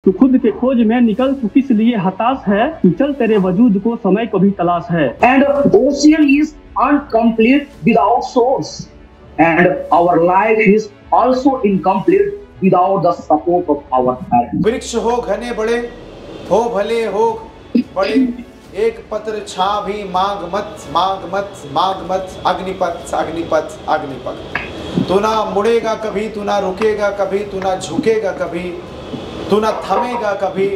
तू खुद के खोज में निकल, तू किस लिए हताश है, तू चल तेरे वजूद को समय को भी तलाश है। And ocean is incomplete without source, and our life is also incomplete without the support of our parents. वृक्ष हो घने बड़े, हो भले हो बड़े, एक पत्र छा भी मांग मत, मांग मत, मांग मत, अग्निपथ अग्निपथ अग्निपथ। तू ना मुड़ेगा कभी, तू ना रुकेगा कभी, तू ना झुकेगा कभी, तू ना थमेगा कभी,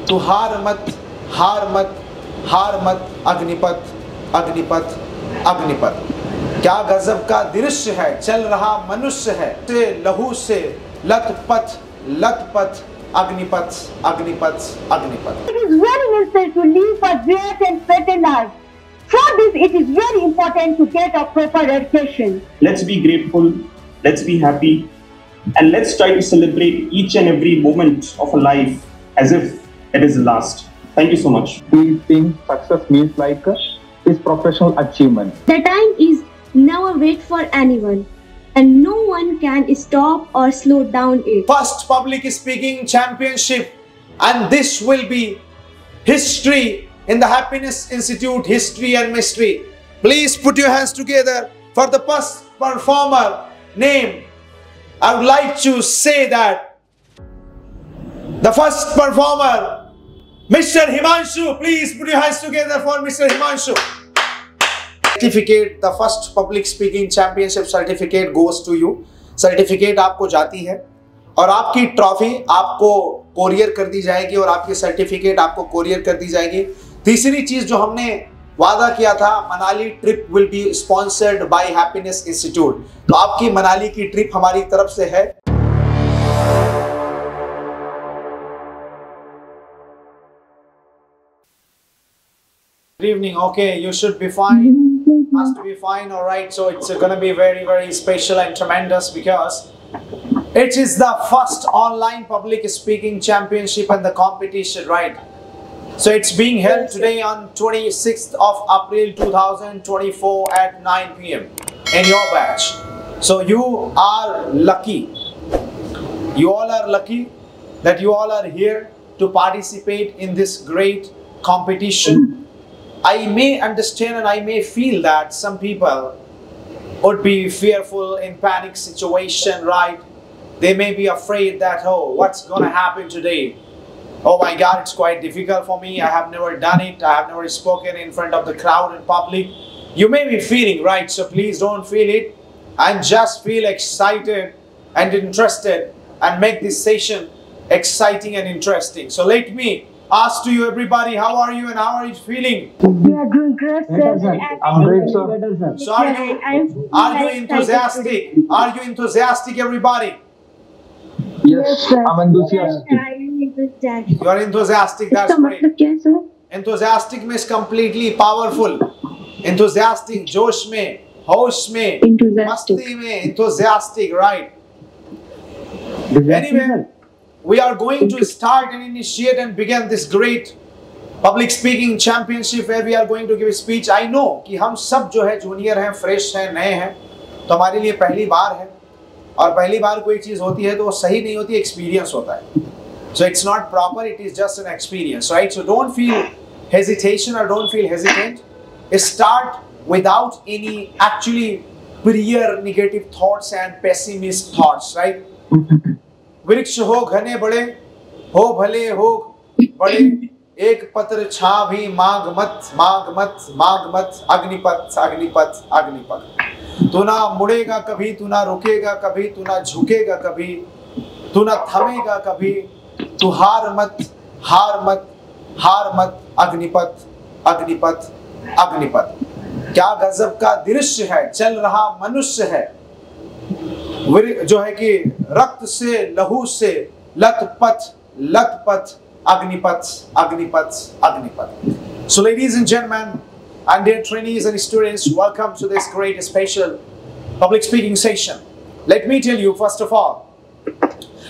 तू हार मत, हार मत, हार मत, अग्निपथ अग्निपथ अग्निपथ। क्या गजब का दृश्य है, चल रहा मनुष्य है, से लहू से लथपथ लथपथ, Agnipath Agnipath Agnipath. It is very necessary to live for great and better life. For this, it is very important to get a proper education. Let's be grateful, let's be happy, and let's try to celebrate each and every moment of a life as if it is the last. Thank you so much. We think success means like is professional achievement. The time is never wait for anyone, and no one can stop or slow down it. First public speaking championship, and this will be history in the Happiness Institute, history and mystery. Please put your hands together for the first performer name. I would like to say that the first performer, Mr. Himanshu. Please put your hands together for Mr. Himanshu. Certificate, the first public speaking championship certificate goes to you. Certificate आपको जाती है और आपकी trophy आपको courier कर दी जाएगी और आपकी सर्टिफिकेट आपको कोरियर कर दी जाएगी। तीसरी चीज जो हमने वादा किया था, Manali trip will be sponsored by happiness institute. तो आपकी मनाली की ट्रिप हमारी तरफ से है। Good evening. Okay, you should be fine. Must be fine. All right. So it's going to be very, very special and tremendous because it is the first online public speaking championship and the competition, right? So it's being held today on 26th of April 2024 at 9 p.m. in your batch. So you are lucky. You all are lucky that you all are here to participate in this great competition. I may understand and I may feel that some people would be fearful in panic situation, right? They may be afraid that, oh, what's going to happen today? Oh my God, it's quite difficult for me. I have never done it. I have never spoken in front of the crowd in public. You may be feeling, right? So please don't feel it and just feel excited and interested and make this session exciting and interesting. So let me ask to you everybody, how are you and how are you feeling? We are doing great, sir. I'm great, sir. So are you enthusiastic? Are you enthusiastic, everybody? Yes, I'm enthusiastic. You are enthusiastic, that's great. Enthusiastic means completely powerful. Enthusiastic, josh mein, hosh mein, masti mein, enthusiastic, right? Anyway, we are going to start and initiate and begin this great public speaking championship where we are going to give a speech. I know कि हम सब जो है junior हैं, fresh हैं, नए हैं, तो हमारे लिए पहली बार है और पहली बार कोई चीज होती है तो वो सही नहीं होती, एक्सपीरियंस होता है. So it's not proper, it is just an experience, right? So don't feel hesitation or don't feel hesitant. Start without any actually prior negative thoughts and pessimist thoughts, right? वृक्ष हो घने बड़े, हो भले हो बड़े, एक पत्र छा भी मांग मत, मांग मत, मांग मत, अग्निपथ अग्निपथ अग्निपथ. तू ना मुड़ेगा कभी, तू ना रुकेगा कभी, तू ना झुकेगा कभी, तू ना थमेगा कभी, तू हार मत, हार मत, हार मत, अग्निपथ अग्निपथ अग्निपथ. क्या गजब का दृश्य है, चल रहा मनुष्य है, जो है कि रक्त से लहू से लथपथ लथपथ, Agnipath Agnipath Agnipath. So ladies and gentlemen and dear trainees and students, welcome to this great special public speaking session. Let me tell you first of all,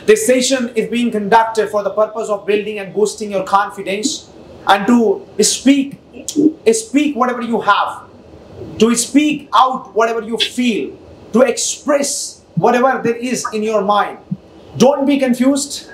this session is being conducted for the purpose of building and boosting your confidence and to speak whatever you have, to speak out whatever you feel, to express whatever there is in your mind. Don't be confused.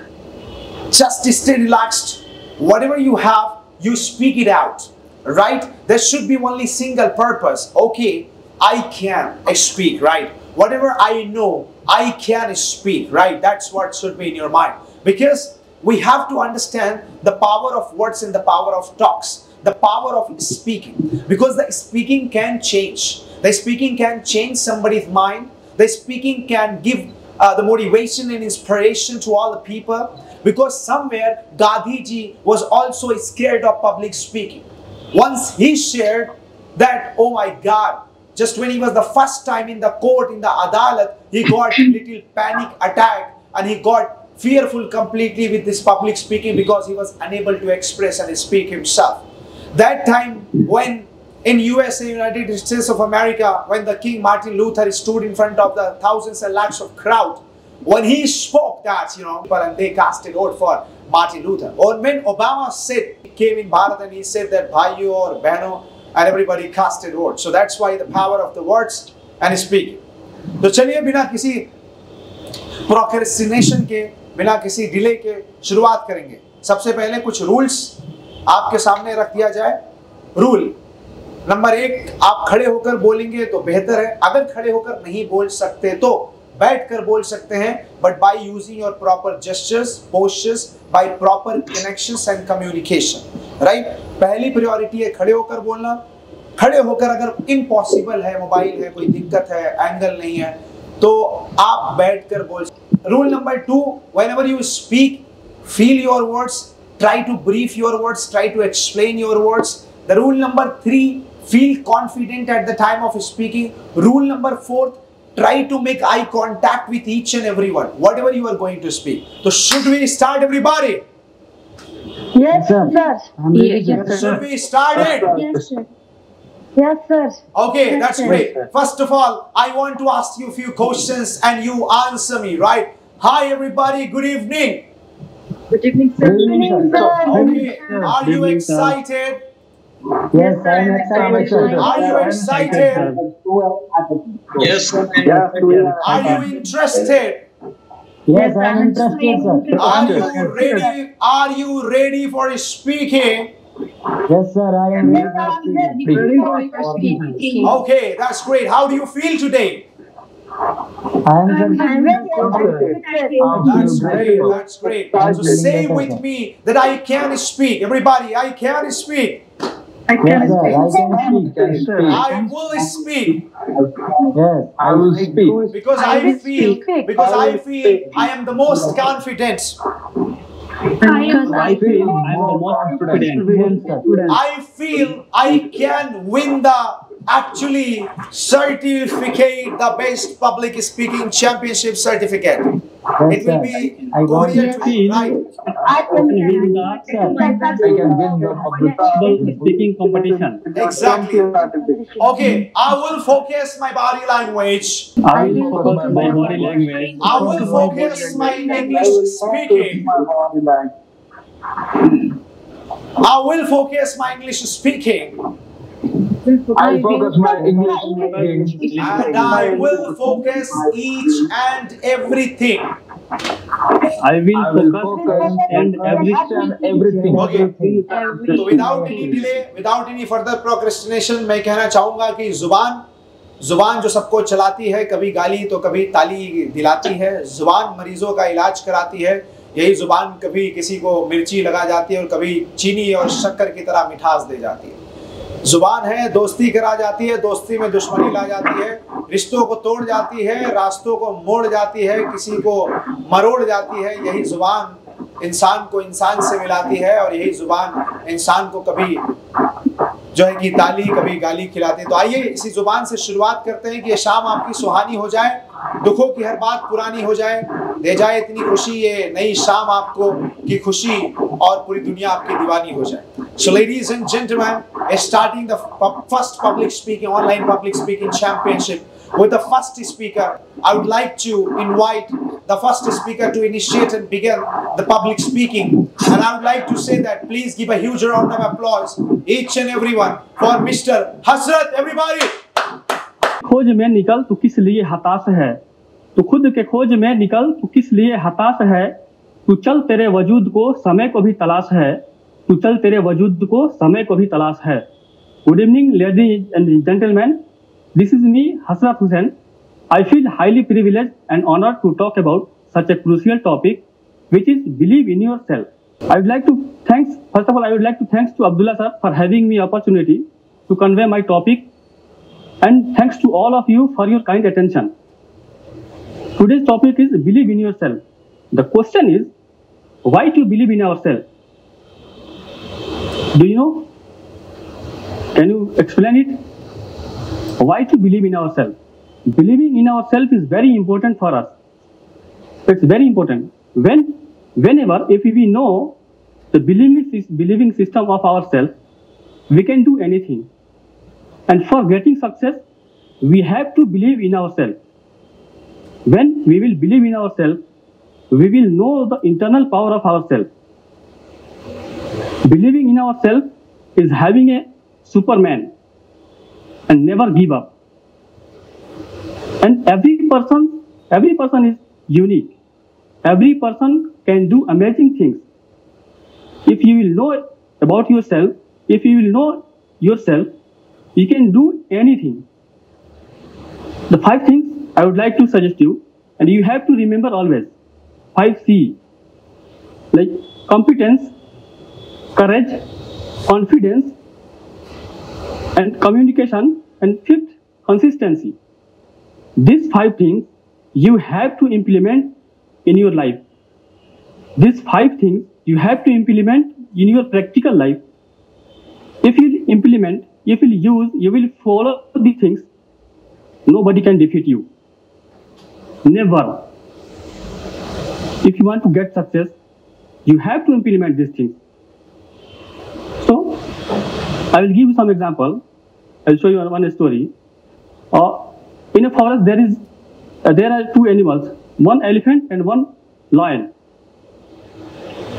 Just stay relaxed. Whatever you have, you speak it out. Right? There should be only single purpose. Okay, I can speak, right? Whatever I know, I can speak, right? That's what should be in your mind. Because we have to understand the power of words and the power of talks. The power of speaking. Because the speaking can change. The speaking can change somebody's mind. The speaking can give the motivation and inspiration to all the people. Because somewhere Gandhi ji was also scared of public speaking. Once he shared that, oh my God, just when he was the first time in the court, in the Adalat, he got a little panic attack and he got fearful completely with this public speaking because he was unable to express and speak himself. That time when in USA, United States of America, when the King Martin Luther stood in front of the thousands and lakhs of crowd, when he spoke that, and they casted vote for Martin Luther. Or when Obama came in Bharat and he said that Bhaiyo or Behno, and everybody casted vote. So that's why the power of the words and speaking. तो चलिए बिना किसी procrastination के, बिना किसी delay के शुरुआत करेंगे. सबसे पहले कुछ रूल्स आपके सामने रख दिया जाए. रूल नंबर 1, आप खड़े होकर बोलेंगे तो बेहतर है. अगर खड़े होकर नहीं बोल सकते तो बैठकर बोल सकते हैं, but by using your proper gestures, postures, by proper connections and communication. Right? पहली प्रायोरिटी है खड़े होकर बोलना. खड़े होकर अगर इम्पॉसिबल है, मोबाइल है, कोई दिक्कत है, एंगल नहीं है, तो आप बैठकर बोल. Rule number 2, whenever you speak, feel your words, try to brief your words, try to explain your words. The rule number 3, feel confident at the time of speaking. Rule number 4, try to make eye contact with each and everyone, whatever you are going to speak. So should we start, everybody? Yes, sir. Yes, sir. Should we start it? Yes, sir. Yes, sir. Okay, Yes, that's sir. great. First of all, I want to ask you a few questions and you answer me, right? Hi, everybody. Good evening. Good evening, sir. Good evening, sir. Okay, are you excited? Yes, I am excited. Are you excited? Yes. Are you interested? Yes, I am interested, sir. Are you ready for speaking? Yes, sir, I am Ready for speaking. Okay, that's great. How do you feel today? I am I'm very excited. That's great. That's great. So say with me that I can speak. Everybody, I can speak. Yes, sir, I can speak. I will speak Yes, I will speak. because I feel I am the most confident. I feel I am the most confident. I feel I can win the actually certificate, the best public speaking championship certificate. It will be I got Korea it. to me, right? I can Win the I can win the public speaking competition. Exactly. Okay, I will focus my body language. I will focus my body language. I will focus my English speaking. I will focus my English speaking. I focus my English speaking. And I will focus each and everything. I will focus and everything. Okay. So without any delay, without any further procrastination, मैं कहना चाहूँगा कि जुबान जो सबको चलाती है, कभी गाली तो कभी ताली दिलाती है. जुबान मरीजों का इलाज कराती है. यही जुबान कभी किसी को मिर्ची लगा जाती है और कभी चीनी और शक्कर की तरह मिठास दे जाती है. जुबान है, दोस्ती करा जाती है, दोस्ती में दुश्मनी ला जाती है, रिश्तों को तोड़ जाती है, रास्तों को मोड़ जाती है, किसी को मरोड़ जाती है. यही जुबान इंसान को इंसान से मिलाती है और यही जुबान इंसान को कभी जो है कि ताली, कभी गाली खिलाती है. तो आइए इसी जुबान से शुरुआत करते हैं कि ये शाम आपकी सुहानी हो जाए, दुखों की हर बात पुरानी हो जाए, दे जाए इतनी खुशी ये नई शाम आपको की खुशी और पूरी दुनिया आपकी दीवानी हो जाए. So ladies and gentlemen, starting the first public speaking, online public speaking championship with the first speaker. I would like to invite the first speaker to initiate and begin the public speaking. And I would like to say that please give a huge round of applause, each and everyone, for Mr. Hasrat, everybody. खोज में निकल तू किस लिए हताश है, तो खुद के खोज में निकल तू किस लिए हताश है. तू चल तेरे वजूद को समय को भी तलाश है, तू चल तेरे वजूद को समय को भी तलाश है. Good evening, ladies and gentlemen. This is me, Hasrat Hussain. I feel highly privileged and honored to talk about such a crucial topic, which is believe in yourself. I would like to first of all, I would like to thanks to Abdullah sir for having me opportunity to convey my topic, and thanks to all of you for your kind attention. Today's topic is believe in yourself. The question is, why to believe in ourselves? Do you know? Can you explain it? Why to believe in ourselves? Believing in ourselves is very important for us. It's very important. Whenever, if we know the believing system of ourselves, we can do anything. And for getting success, we have to believe in ourselves. When we will believe in ourselves, we will know the internal power of ourselves. Believing in ourselves is having a Superman and never give up. And every person is unique. Every person can do amazing things. If you will know about yourself, if you will know yourself, you can do anything. The 5 things I would like to suggest you, and you have to remember always. 5C, like competence, courage, confidence, and communication, and 5th, consistency. These 5 things you have to implement in your life. These 5 things you have to implement in your practical life. If you implement, if you use, you will follow these things, nobody can defeat you. Never. If you want to get success, you have to implement these things. So, I will give you some example. I will show you one story. In a forest, there are 2 animals, one elephant and one lion.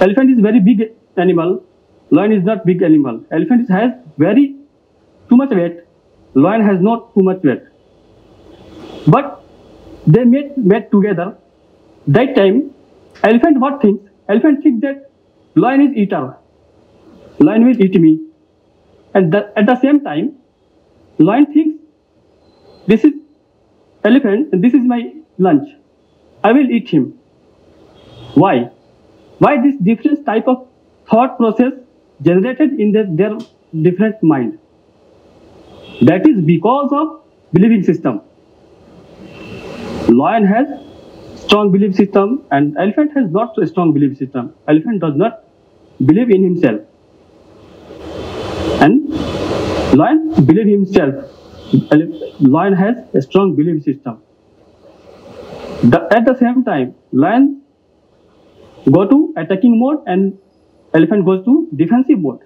Elephant is very big animal. Lion is not big animal. Elephant has too much weight. Lion has not too much weight. But they met together. That time, elephant what thinks? Elephant thinks that lion is eater. Lion will eat me. And at the same time, lion thinks this is elephant and this is my lunch. I will eat him. Why? Why this different type of thought process generated in their different mind? That is because of believing system. Lion has strong belief system and elephant has not a strong belief system. Elephant does not believe in himself. And lion believe himself. Lion has a strong belief system. At the same time, lion go to attacking mode and elephant goes to defensive mode.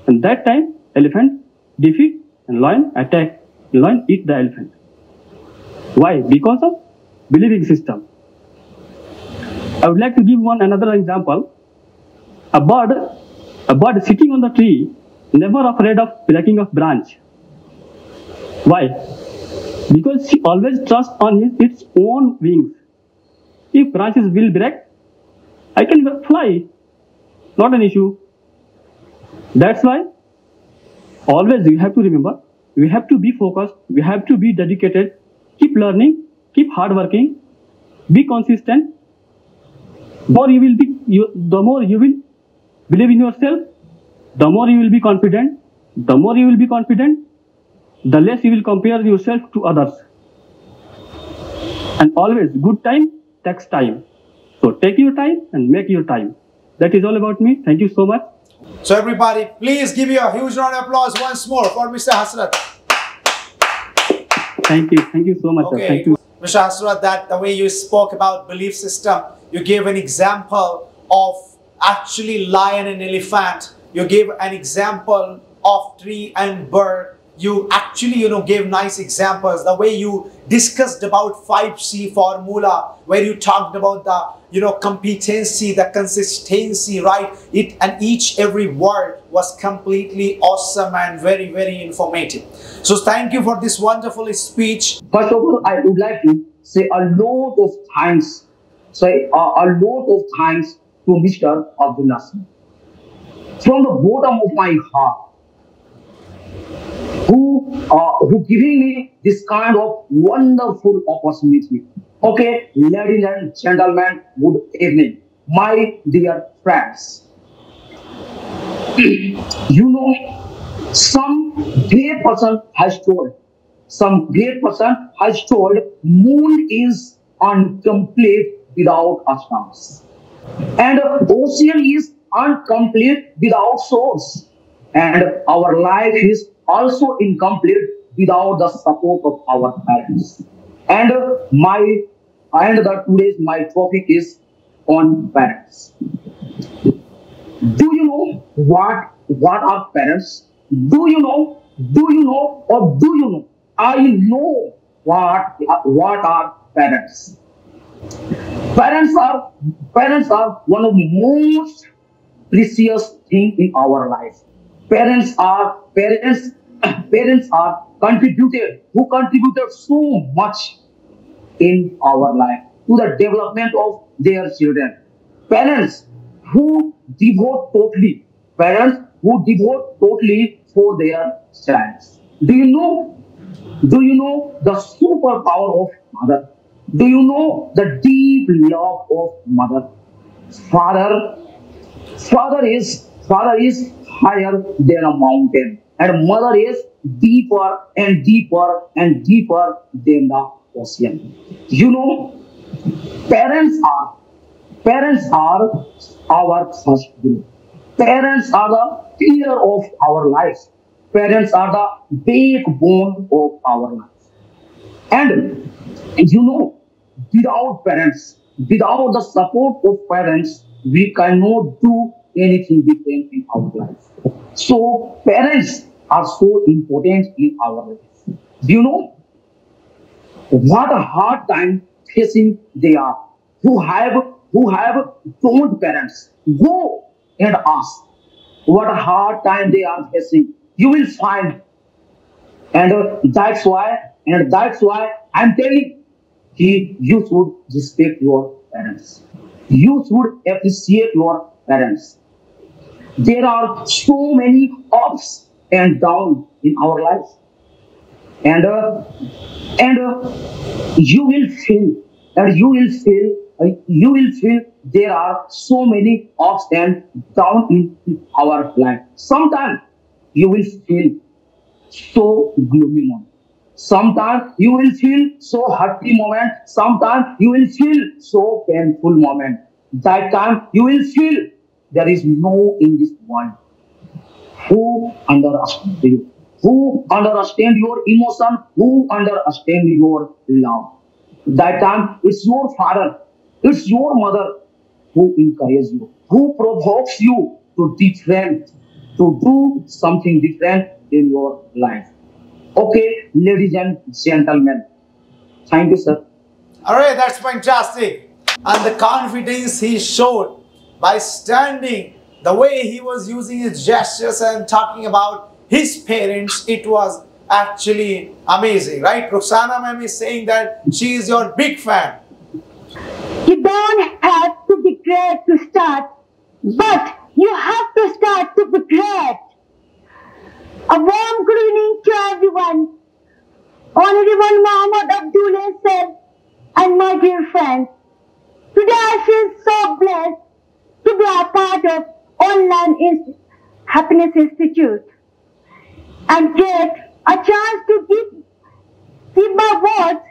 And that time, elephant defeat and lion attack. Lion eat the elephant. Why? Because of believing system. I would like to give another example. A bird sitting on the tree, never afraid of breaking of branch. Why? Because she always trusts on its own wings. If branches will break, I can fly. Not an issue. That's why always you have to remember, we have to be focused, we have to be dedicated, keep learning, keep hard working, be consistent. The more you will believe in yourself, the more you will be confident. The more you will be confident, the less you will compare yourself to others. And always, good time takes time. So take your time and make your time. That is all about me. Thank you so much. So everybody, please give you a huge round of applause once more for Mr. Hasrat. Thank you so much. Okay. Sir. Thank you. Mr. Hasrat, that the way you spoke about belief system, you gave an example of actually lion and elephant. You gave an example of tree and bird. You actually, gave nice examples. The way you discussed about 5C formula, where you talked about the, competency, the consistency, right? And every word was completely awesome and very, very informative. So thank you for this wonderful speech. First of all, I would like to say a lot of thanks say a lot of thanks to Mr. Abdullah Singh. From the bottom of my heart, who giving me this kind of wonderful opportunity. Okay, ladies and gentlemen, good evening, my dear friends. You know, some great person has told, some great person has told, moon is incomplete without stars, and ocean is incomplete without source, and our life is also incomplete without the support of our parents. And my and the today's my topic is on parents. Do you know what are parents? Do you know? Do you know? Or do you know? I know what are parents. Parents are parents are one of the most precious thing in our life. Parents parents are contributed who contributed so much in our life to the development of their children. Parents who devote totally, parents who devote totally for their child. Do you know? Do you know the superpower of mother? Do you know the deep love of mother? Father, father is higher than a mountain, and mother is deeper and deeper and deeper than the ocean. You know, parents are parents are our first guru. Parents are the pillar of our lives. Parents are the backbone of our life. And you know, without parents, without the support of parents, we cannot do anything different in our life. So parents are so important in our life. Do you know what a hard time facing they are? Who have told parents, go and ask what a hard time they are facing. You will find, and that's why I'm telling you should respect your parents. You should appreciate your parents. There are so many ups and downs in our lives, and you will feel, and you will feel there are so many ups and downs in our life. Sometimes you will feel so gloomy moment. Sometimes you will feel so happy moment. Sometimes you will feel so painful moment. That time you will feel there is no in this world who understand you, who understand your emotion, who understand your love. That time it's your father, it's your mother who encourages you, who provokes you to different, to do something different in your life. Okay, ladies and gentlemen, thank you, sir. All right, that's fantastic. And the confidence he showed by standing, the way he was using his gestures and talking about his parents, it was actually amazing, right? Roxana ma'am is saying that she is your big fan. You don't have to be great to start, but you have to start to be great. A warm good evening to everyone. Honorable Muhammad Abdullah said, and my dear friends, today I feel so blessed to be a part of Happiness Institute and get a chance to give my words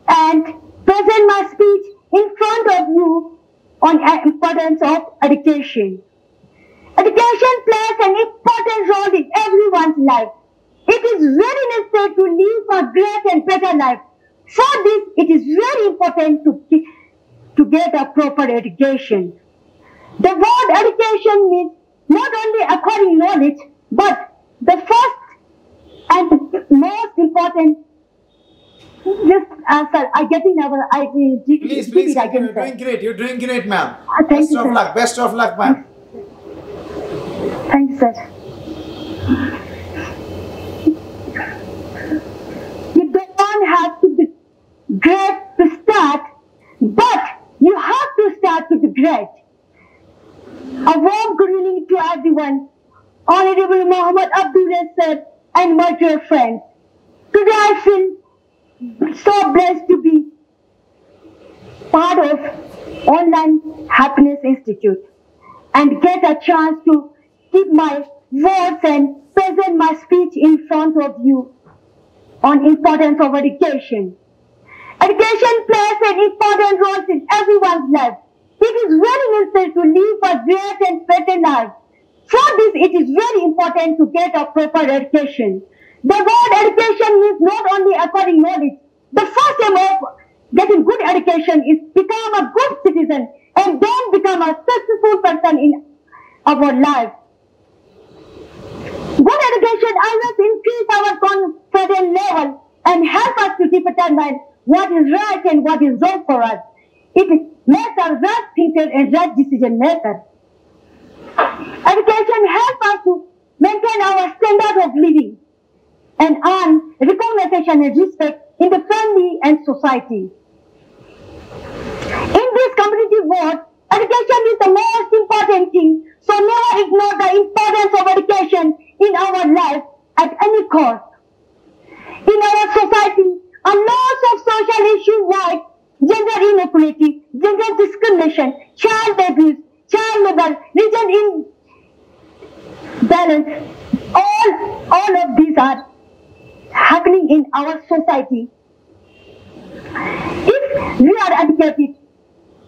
and present my speech in front of you on the importance of education. Education plays an important role in everyone's life. It is very necessary to live a great and better life. For this, it is very important to get a proper education. The word education means not only acquiring knowledge, but the first and most important. Just sir, I getting our Please, you're doing great. You're doing great, ma'am. Thank Best you, of sir. luck. Best of luck, ma'am. Thanks, sir. You don't have to be great to start, but you have A warm good evening to everyone. Honorable Muhammad Abdul said, and my dear friends. Today I feel so blessed to be part of Online Happiness Institute and get a chance to keep my words and present my speech in front of you on importance of education. Education plays an important role in everyone's life. It is very necessary to live a great and better life. For this, it is very important to get a proper education. The word education means not only acquiring knowledge. The first aim of getting good education is become a good citizen and then become a successful person in our life. Good education always increase our confidence level and help us to determine what is right and what is wrong for us. It makes us right thinker and right decision maker. Education helps us to maintain our standard of living and earn recognition and respect in the family and society. In this competitive world, education is the most important thing, so never ignore the importance of education in our life at any cost. In our society, a lot of social issues like gender inequality, gender discrimination, child abuse, child labor, region imbalance, all of these are happening in our society. If we are educated,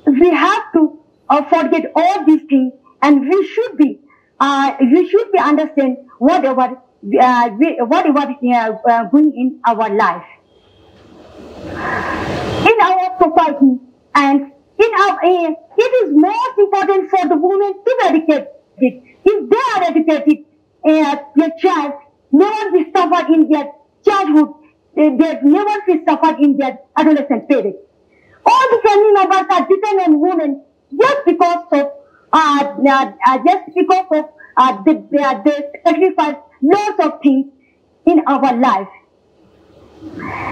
we have to forget all these things, and we should be understand whatever going in our life, in our society, and it is most important for the women to be educated. If they are educated, their child never will suffer in their childhood. They never will suffer in their adolescent period. All the family members are dependent on women just because of they sacrifice lots of things in our life.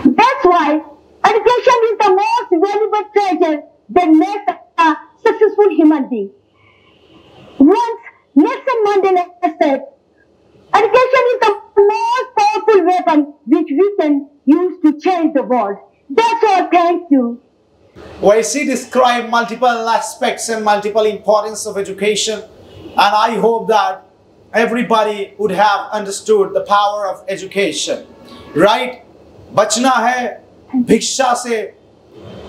That's why education is the most valuable treasure that makes a successful human being. Once Nelson Mandela said, education is the most powerful weapon which we can use to change the world. That's all. Thank you. YC described multiple aspects and multiple importance of education, and I hope that everybody would have understood the power of education. Right? बचना है भिक्षा से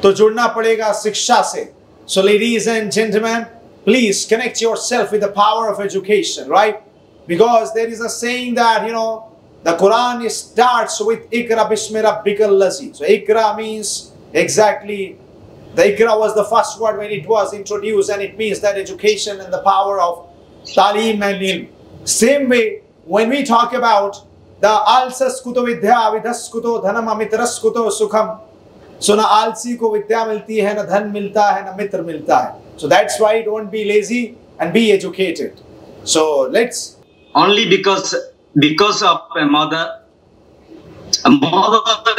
तो जुड़ना पड़ेगा शिक्षा से. So ladies and gentlemen, please connect yourself with the power of education, right? Because there is a saying that, the Quran starts with Ikra Bismi Rabbikal Lazi. So Ikra means exactly, the Ikra was the first word when it was introduced, and it means that education and the power of Talim and Ilm. Same way, when we talk about the Alsas Kuto Vidya Vidhas Kuto Dhanam Amitras Kuto Sukham. So na alsi ko vidya milti hai, na dhan milta hai, na mitra milta hai. So that's why don't be lazy and be educated. So let's... Only because of a mother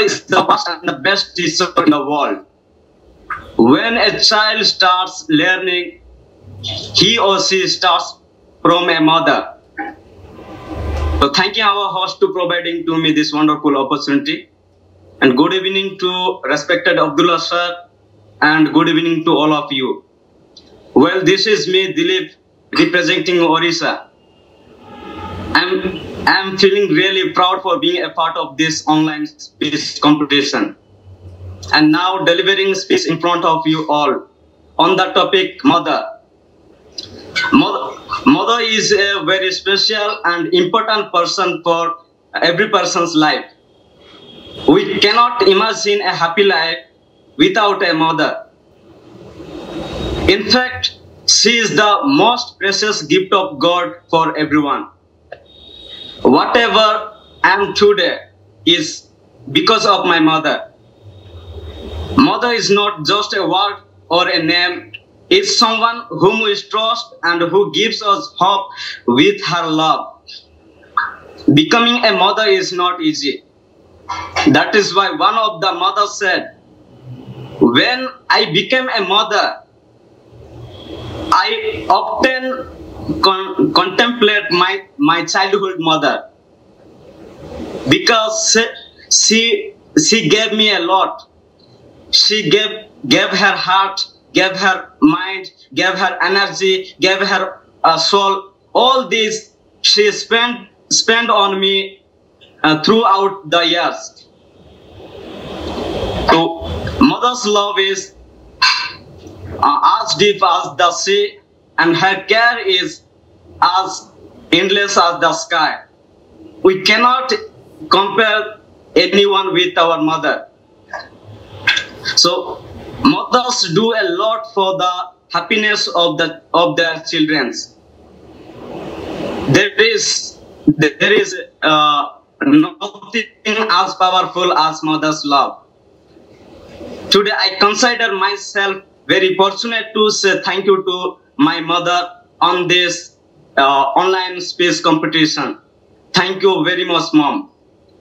is the first and the best teacher in the world. When a child starts learning, he or she starts from a mother. So thank you our host to providing to me this wonderful opportunity. And good evening to respected Abdullah sir, and good evening to all of you. Well, this is me, Dilip, representing Orissa. I'm feeling really proud for being a part of this online speech competition, and now delivering speech in front of you all on the topic mother. Mother is a very special and important person for every person's life. We cannot imagine a happy life without a mother. In fact, she is the most precious gift of God for everyone. Whatever I am today is because of my mother. Mother is not just a word or a name. It's someone whom we trust and who gives us hope with her love. Becoming a mother is not easy. That is why one of the mothers said, "When I became a mother, I often contemplate my childhood mother, because she gave me a lot. She gave her heart, gave her mind, gave her energy, gave her soul. All this she spent on me throughout the years. So mother's love is as deep as the sea, and her care is as endless as the sky. We cannot compare anyone with our mother. So mothers do a lot for the happiness of their children. There is nothing as powerful as mother's love. Today I consider myself very fortunate to say thank you to my mother on this online speech competition. Thank you very much, Mom,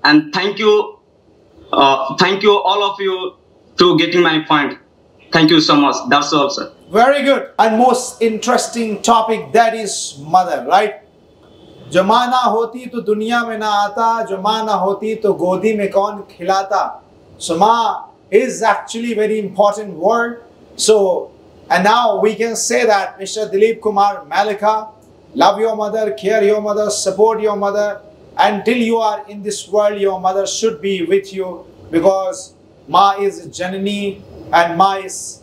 and thank you all of you to getting my point. Thank you so much. That's all, sir. Very good. And most interesting topic, that is mother, right? जो माँ ना होती तो दुनिया में ना आता, जो माँ ना होती तो गोदी में कौन खिलाता. So माँ is actually very important word. So, and now we can say that Mr. Dilip Kumar Malika, love your mother, care your mother, support your mother. Until you are in this world, your mother should be with you, because Ma is Janani, and Ma is,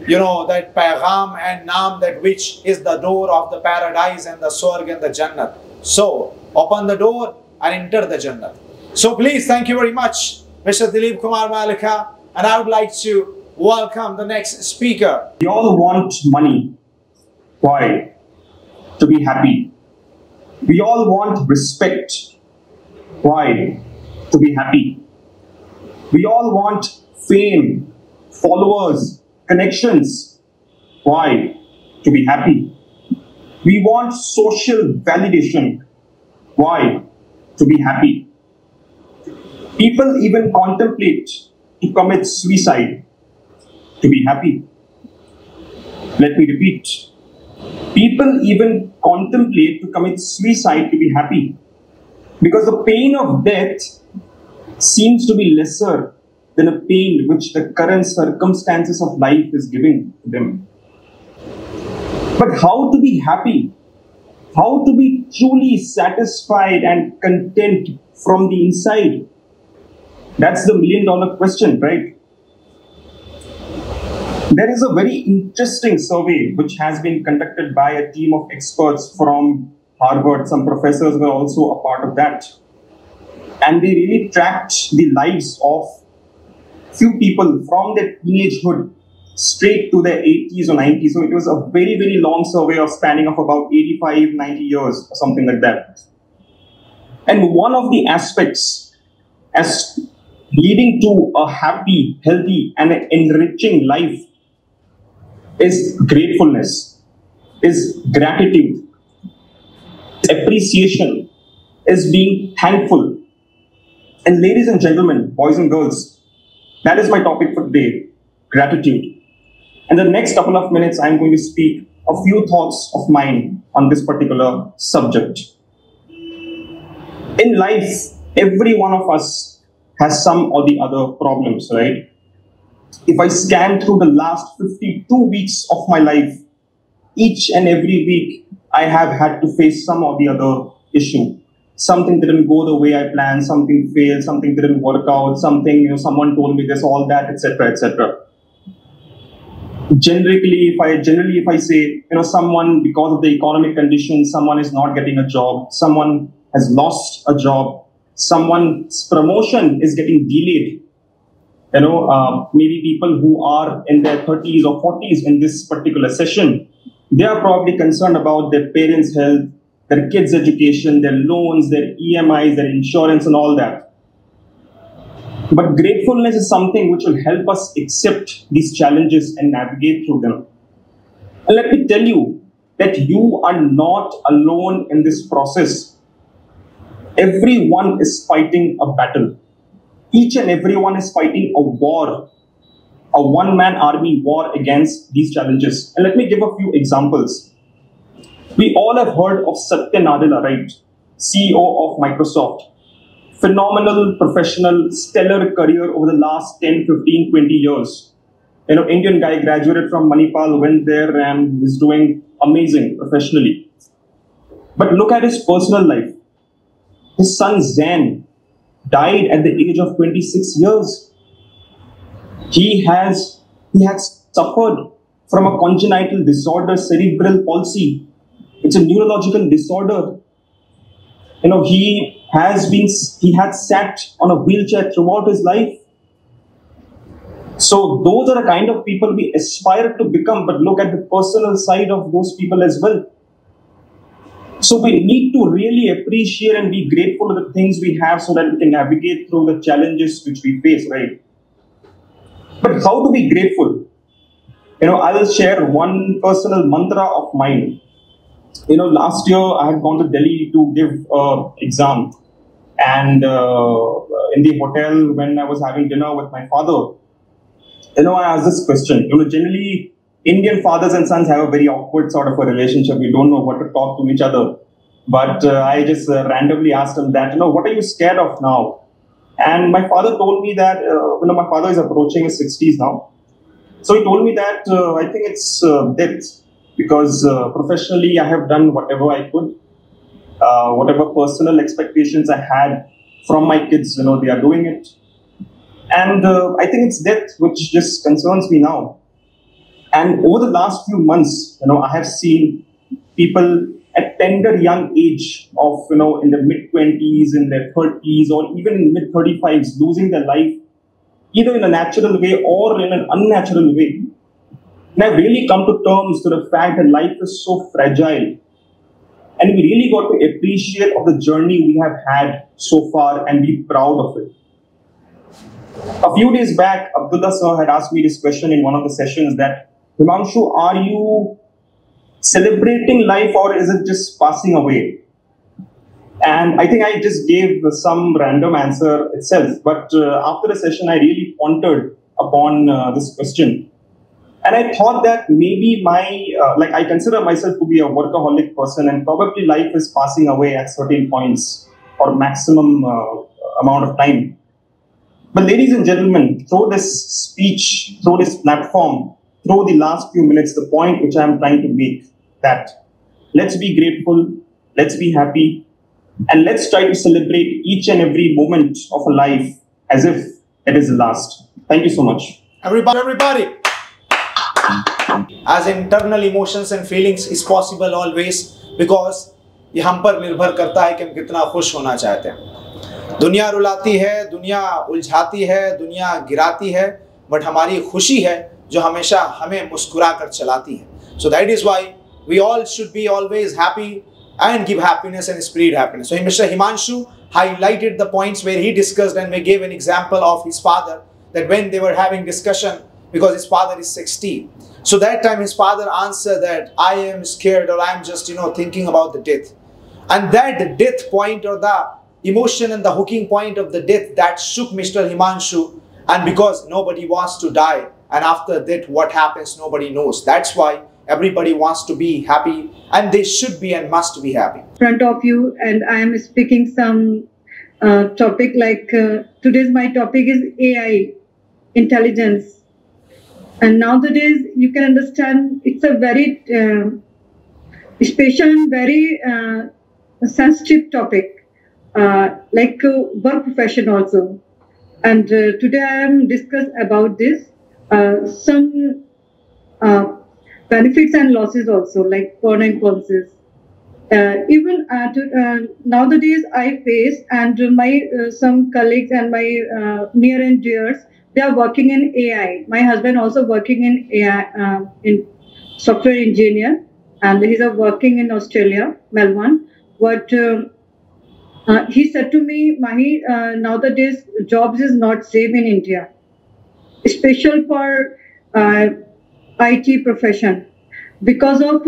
you know, that Pagham and Naam, that which is the door of the paradise and the Swarg and the Jannat. So, open the door and enter the Jannat. So, please, thank you very much, Mr. Dilip Kumar Malika, and I would like to welcome the next speaker. We all want money. Why? To be happy. We all want respect. Why? To be happy. We all want fame, followers, connections. Why? To be happy. We want social validation. Why? To be happy. People even contemplate to commit suicide. To be happy. Let me repeat. People even contemplate to commit suicide to be happy, because the pain of death seems to be lesser than a pain which the current circumstances of life is giving to them. But how to be happy? How to be truly satisfied and content from the inside? That's the million-dollar question, right? There is a very interesting survey which has been conducted by a team of experts from Harvard. Some professors were also a part of that. And they really tracked the lives of few people from their teenagehood straight to their 80s or 90s. So it was a very, very long survey of spanning of about 85, 90 years or something like that. And one of the aspects as leading to a happy, healthy, and enriching life is gratefulness, is gratitude, appreciation, is being thankful. And ladies and gentlemen, boys and girls, that is my topic for today, gratitude. In the next couple of minutes, I'm going to speak a few thoughts of mine on this particular subject. In life, every one of us has some or the other problems, right? If I scan through the last 52 weeks of my life, each and every week, I have had to face some or the other issue. Something didn't go the way I planned, something failed, something didn't work out, something, someone told me this, all that, etc., etc. Generally, if I say, someone, because of the economic conditions, someone is not getting a job, someone has lost a job, someone's promotion is getting delayed. Maybe people who are in their 30s or 40s in this particular session, they are probably concerned about their parents' health, their kids' education, their loans, their EMIs, their insurance and all that. But gratefulness is something which will help us accept these challenges and navigate through them. And let me tell you that you are not alone in this process. Everyone is fighting a battle. Each and everyone is fighting a war, a one-man army war against these challenges. And let me give a few examples. We all have heard of Satya Nadella, right? CEO of Microsoft. Phenomenal professional, stellar career over the last 10, 15, 20 years. Indian guy, graduated from Manipal, went there and is doing amazing professionally. But look at his personal life. His son Zain died at the age of 26 years. He had suffered from a congenital disorder, cerebral palsy. It's a neurological disorder. He had sat on a wheelchair throughout his life. So those are the kind of people we aspire to become, but look at the personal side of those people as well. So we need to really appreciate and be grateful for the things we have so that we can navigate through the challenges which we face, right? But how to be grateful? I'll share one personal mantra of mine. Last year I had gone to Delhi to give an exam, and in the hotel when I was having dinner with my father, I asked this question. Generally Indian fathers and sons have a very awkward sort of a relationship. We don't know what to talk to each other. But I just randomly asked him that, what are you scared of now? And my father told me that, my father is approaching his 60s now. So he told me that I think it's death. Because professionally, I have done whatever I could. Whatever personal expectations I had from my kids, they are doing it. And I think it's death which just concerns me now. And over the last few months, I have seen people at tender young age of, in the mid-20s, in their 30s, or even in mid-35s, losing their life, either in a natural way or in an unnatural way. And I've really come to terms to the fact that life is so fragile. And we really got to appreciate of the journey we have had so far and be proud of it. A few days back, Abdullah sir had asked me this question in one of the sessions that, Himanshu, are you celebrating life or is it just passing away? And I think I just gave some random answer itself. But after the session, I really pondered upon this question. And I thought that maybe I consider myself to be a workaholic person, and probably life is passing away at certain points or maximum amount of time. But ladies and gentlemen, through this speech, through this platform, through the last few minutes, the point which I am trying to make, that let's be grateful, let's be happy, and let's try to celebrate each and every moment of a life as if it is the last. Thank you so much. Everybody. As internal emotions and feelings is possible always, because ये हम पर निर्भर करता है कि हम कितना खुश होना चाहते हैं। दुनिया रुलाती है, दुनिया उलझाती है, दुनिया गिराती है, बट हमारी खुशी है जो हमेशा हमें मुस्कुरा कर चलाती है। So that is why we all should be always happy and give happiness and spread happiness. So Mr. Himanshu highlighted the points where he discussed, and we gave an example of his father, that when they were having discussion, because his father is 60. So that time his father answered that I am scared, or I am just, thinking about the death. And that death point, or the emotion and the hooking point of the death, that shook Mr. Himanshu. And because nobody wants to die, and after that what happens nobody knows. That's why everybody wants to be happy, and they should be and must be happy. In front of you, and I am speaking some topic like today's my topic is AI, intelligence. And nowadays, you can understand it's a very special and very sensitive topic, like work profession also. And today I am discuss about this, some benefits and losses also, like pros and cons. Even nowadays I face, and my some colleagues and my near and dears, they are working in AI. My husband also working in AI, in software engineer, and he's working in Australia, Melbourne. But he said to me, Mahi, nowadays jobs is not safe in India, especially for IT profession, because of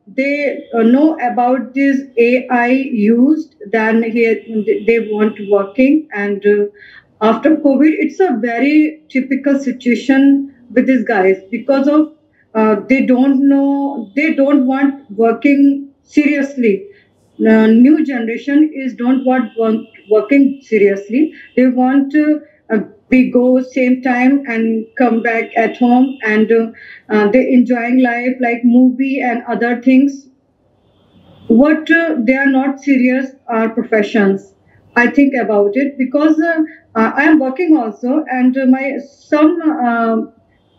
they know about this AI used, then they want working. And after COVID, it's a very typical situation with these guys, because of they don't know, they don't want working seriously. New generation is don't want working seriously. They want to we go same time and come back at home, and they enjoying life like movie and other things. What they are not serious are professions. I think about it because I am working also, and my some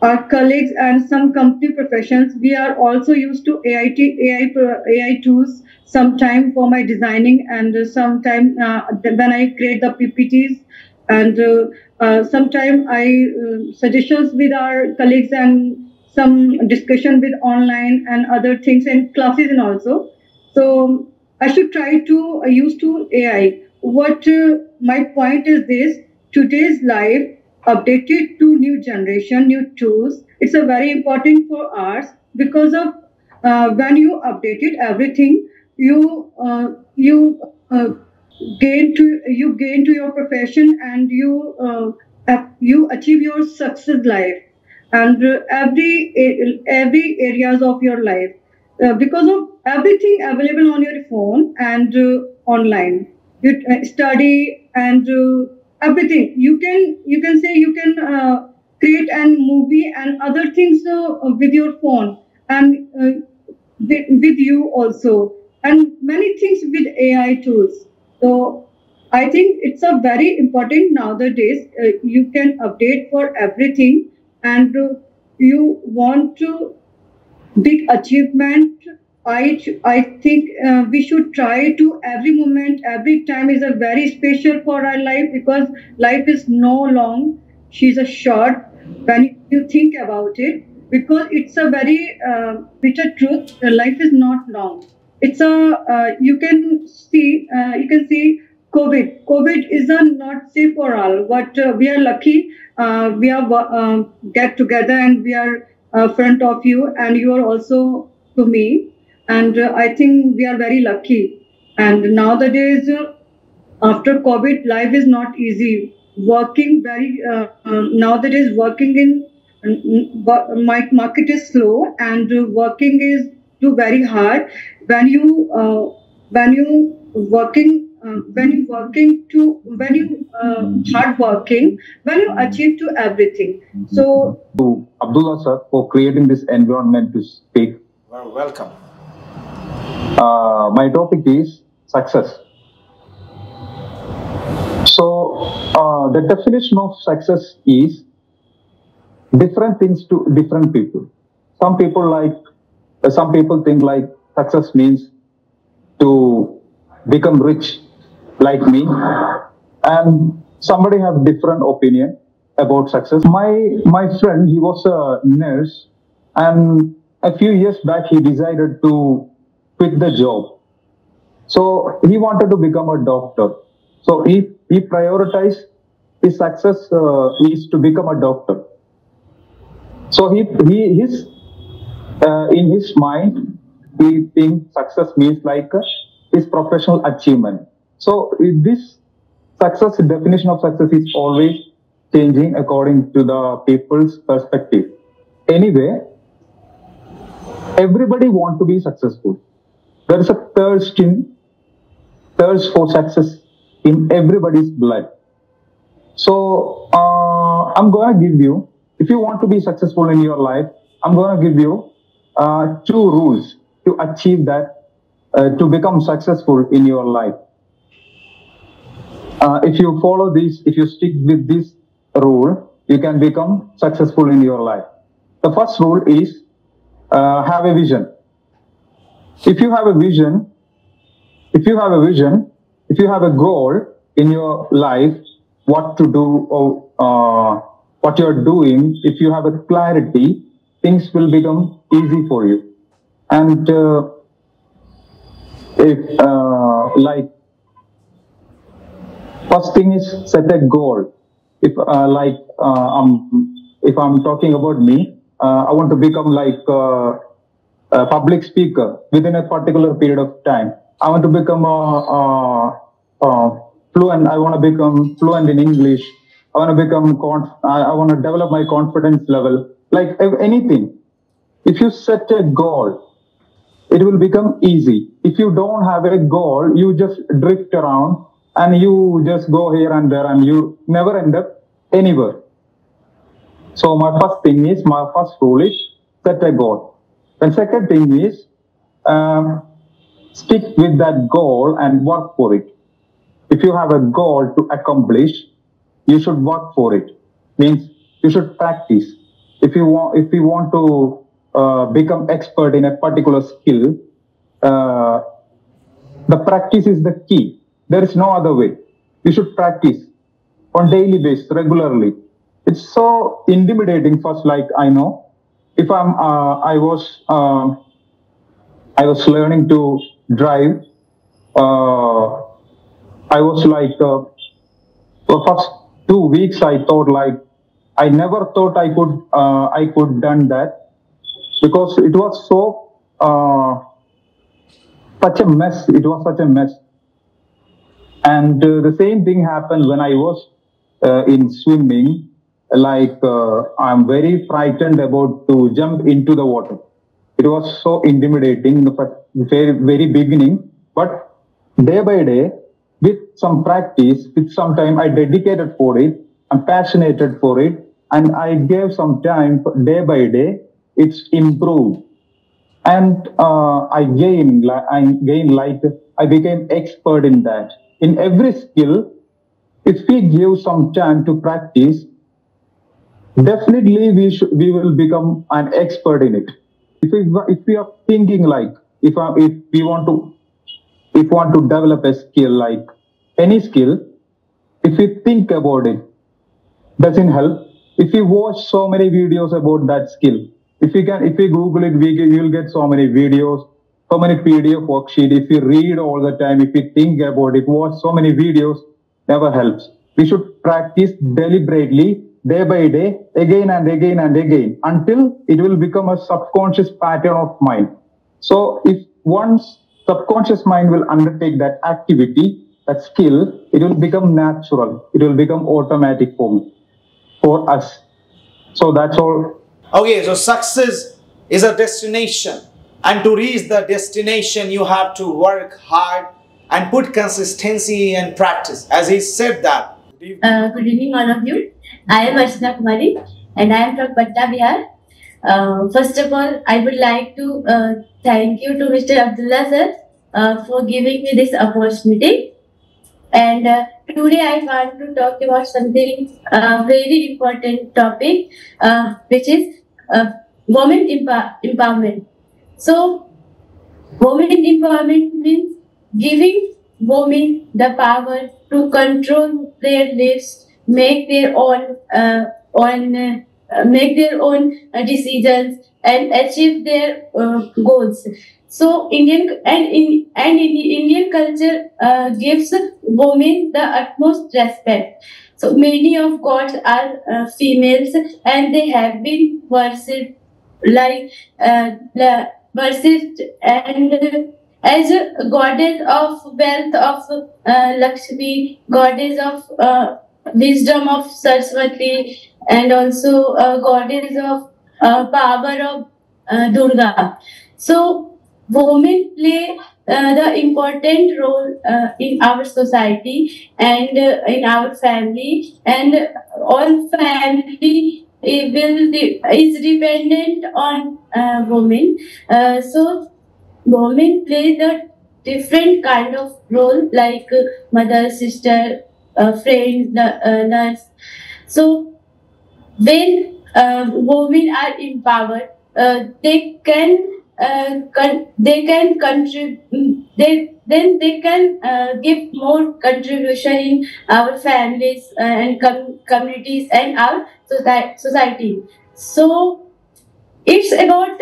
our colleagues and some company professions, we are also used to AI tools sometime for my designing, and sometime when I create the PPTs, and sometime I suggestions with our colleagues, and some discussion with online and other things and classes and also. So I should try to use to AI. What my point is this: today's life updated to new generation, new tools. It's a very important for us because of when you updated everything, you gain to your profession, and you achieve your success life, and every areas of your life because of everything available on your phone and online. You study and everything. You can say you can create a movie and other things with your phone, and with you also, and many things with AI tools. So I think it's a very important nowadays. You can update for everything, and you want to big achievement. I think we should try to every moment, every time is a very special for our life, because life is no long. She's a short when you think about it, because it's a very bitter truth. Life is not long. It's a you can see COVID. COVID is a not safe for all. But we are lucky. We are get together, and we are front of you, and you are also to me, and I think we are very lucky. And nowadays, after COVID, life is not easy. Working very nowadays, working in my market is slow, and working is too very hard. When you when you working when you hard working, when you achieve to everything. So To Abdullah sir for creating this environment to speak. Well, welcome. My topic is success. So, the definition of success is different things to different people. Some people think like success means to become rich, like me, and somebody have different opinion about success. My friend, he was a nurse, and a few years back he decided to quit the job. So he wanted to become a doctor. So he prioritized his success is to become a doctor. So he his in his mind he thinks success means like his professional achievement. So this success definition of success is always changing according to the people's perspective. Anyway, everybody want to be successful. There is a thirst for success in everybody's blood. So I'm gonna give you, if you want to be successful in your life, I'm gonna give you two rules to achieve that, to become successful in your life. If you follow this, if you stick with this rule, you can become successful in your life. The first rule is have a vision. If you have a vision, if you have a vision, if you have a goal in your life, what to do or what you're doing, if you have a clarity, things will become easy for you. And if like first thing is set a goal. If if I'm talking about me, I want to become like a public speaker within a particular period of time. I want to become fluent. I want to become fluent in English. I want to become I want to develop my confidence level. Like anything, if you set a goal, it will become easy. If you don't have a goal, you just drift around and you just go here and there and you never end up anywhere. So my first rule is set a goal. The second thing is stick with that goal and work for it. If you have a goal to accomplish, you should work for it. Means you should practice. If you want to become expert in a particular skill, the practice is the key. There is no other way. You should practice on daily basis, regularly. It's so intimidating. First, like I know, if I was learning to drive. I was like, the first 2 weeks, I thought like, I never thought I could done that because it was so such a mess. It was such a mess. And the same thing happened when I was in swimming. Like I'm very frightened about to jump into the water. It was so intimidating in the very beginning. But day by day, with some practice, with some time, I dedicated for it. I'm passionate for it, and I gave some time day by day. It's improved, and I became expert in that. In every skill, if we give some time to practice, definitely we will become an expert in it. If we are thinking like if we want to develop a skill like any skill, if we think about it, doesn't help. If you watch so many videos about that skill, if we Google it, you will get so many videos, so many PDF worksheet. If you read all the time, if you think about it, watch so many videos, never helps. We should practice deliberately, day by day, again and again and again, until it will become a subconscious pattern of mind. So if one's subconscious mind will undertake that activity, that skill, it will become natural. It will become automatic for us. So that's all. Okay, so success is a destination, and to reach the destination, you have to work hard and put consistency and practice. As he said that. Good evening, all of you. I am Archana Kumari, and I am from Patna, Bihar. First of all, I would like to thank you to Mr. Abdullah sir for giving me this opportunity. And today I want to talk about something very important topic, which is women empowerment. So, women empowerment means giving women the power to control their lives, make their own decisions, and achieve their goals. So in Indian culture gives women the utmost respect. So many of gods are females, and they have been worshipped worshipped and as a goddess of wealth of Lakshmi, goddess of wisdom of Saraswati, and also a goddess of power of Durga. So women play the important role in our society and in our family, and all family is dependent on women. So women play the different kind of role like mother, sister, friend, nurse. So when women are empowered, they can contribute. They can give more contribution in our families and communities and our society. So it's about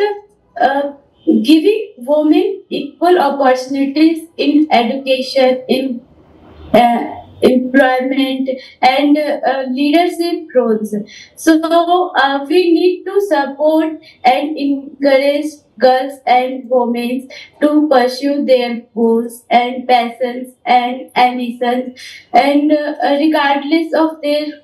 giving women equal opportunities in education, in employment, and leadership roles. So we need to support and encourage girls and women to pursue their goals and passions and ambitions, and regardless of their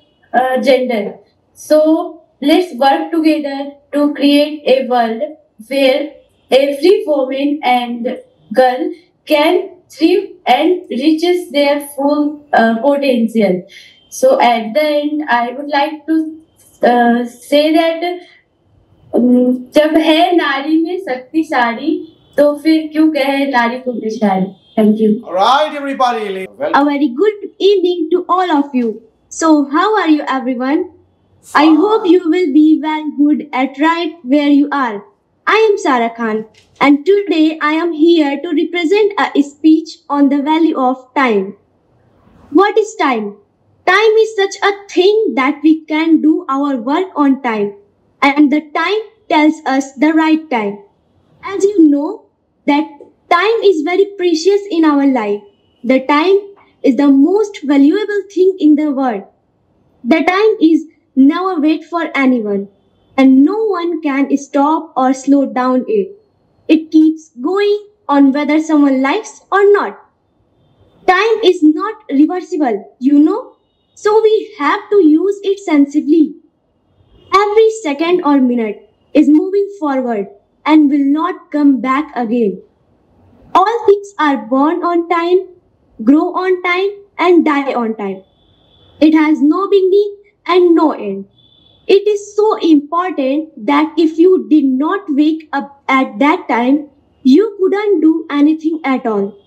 gender. So let's work together to create a world where every woman and girl can thrive and reaches their full potential. So at the end, I would like to say that जब है नारी में शक्तिशाली तो फिर क्यों कहे नारी को Vishali. Thank you. All right, everybody. A very good evening to all of you. So, how are you, everyone? I hope you will be very good at right where you are. I am Sarah Khan, and today I am here to represent a speech on the value of time. What is time? Time is such a thing that we can do our work on time, and the time tells us the right time. As you know, that time is very precious in our life. The time is the most valuable thing in the world. The time is never wait for anyone, and no one can stop or slow down it. It keeps going on whether someone likes or not. Time is not reversible, so we have to use it sensibly. Every second or minute is moving forward and will not come back again. All things are born on time, grow on time, and die on time. It has no beginning and no end. It is so important that if you did not wake up at that time, you couldn't do anything at all.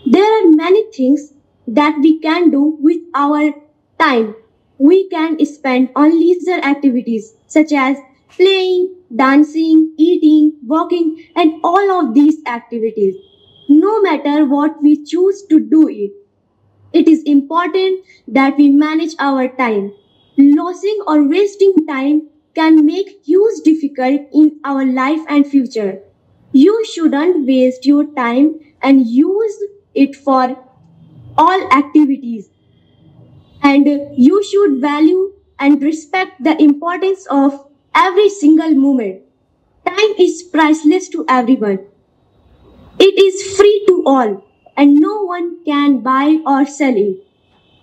There are many things that we can do with our time. We can spend on leisure activities such as playing, dancing, eating, walking, and all of these activities. No matter what we choose to do it is important that we manage our time. Losing or wasting time can make huge difficult in our life and future. You shouldn't waste your time and use it for all activities. And you should value and respect the importance of every single moment. Time is priceless to everyone. It is free to all, and no one can buy or sell it.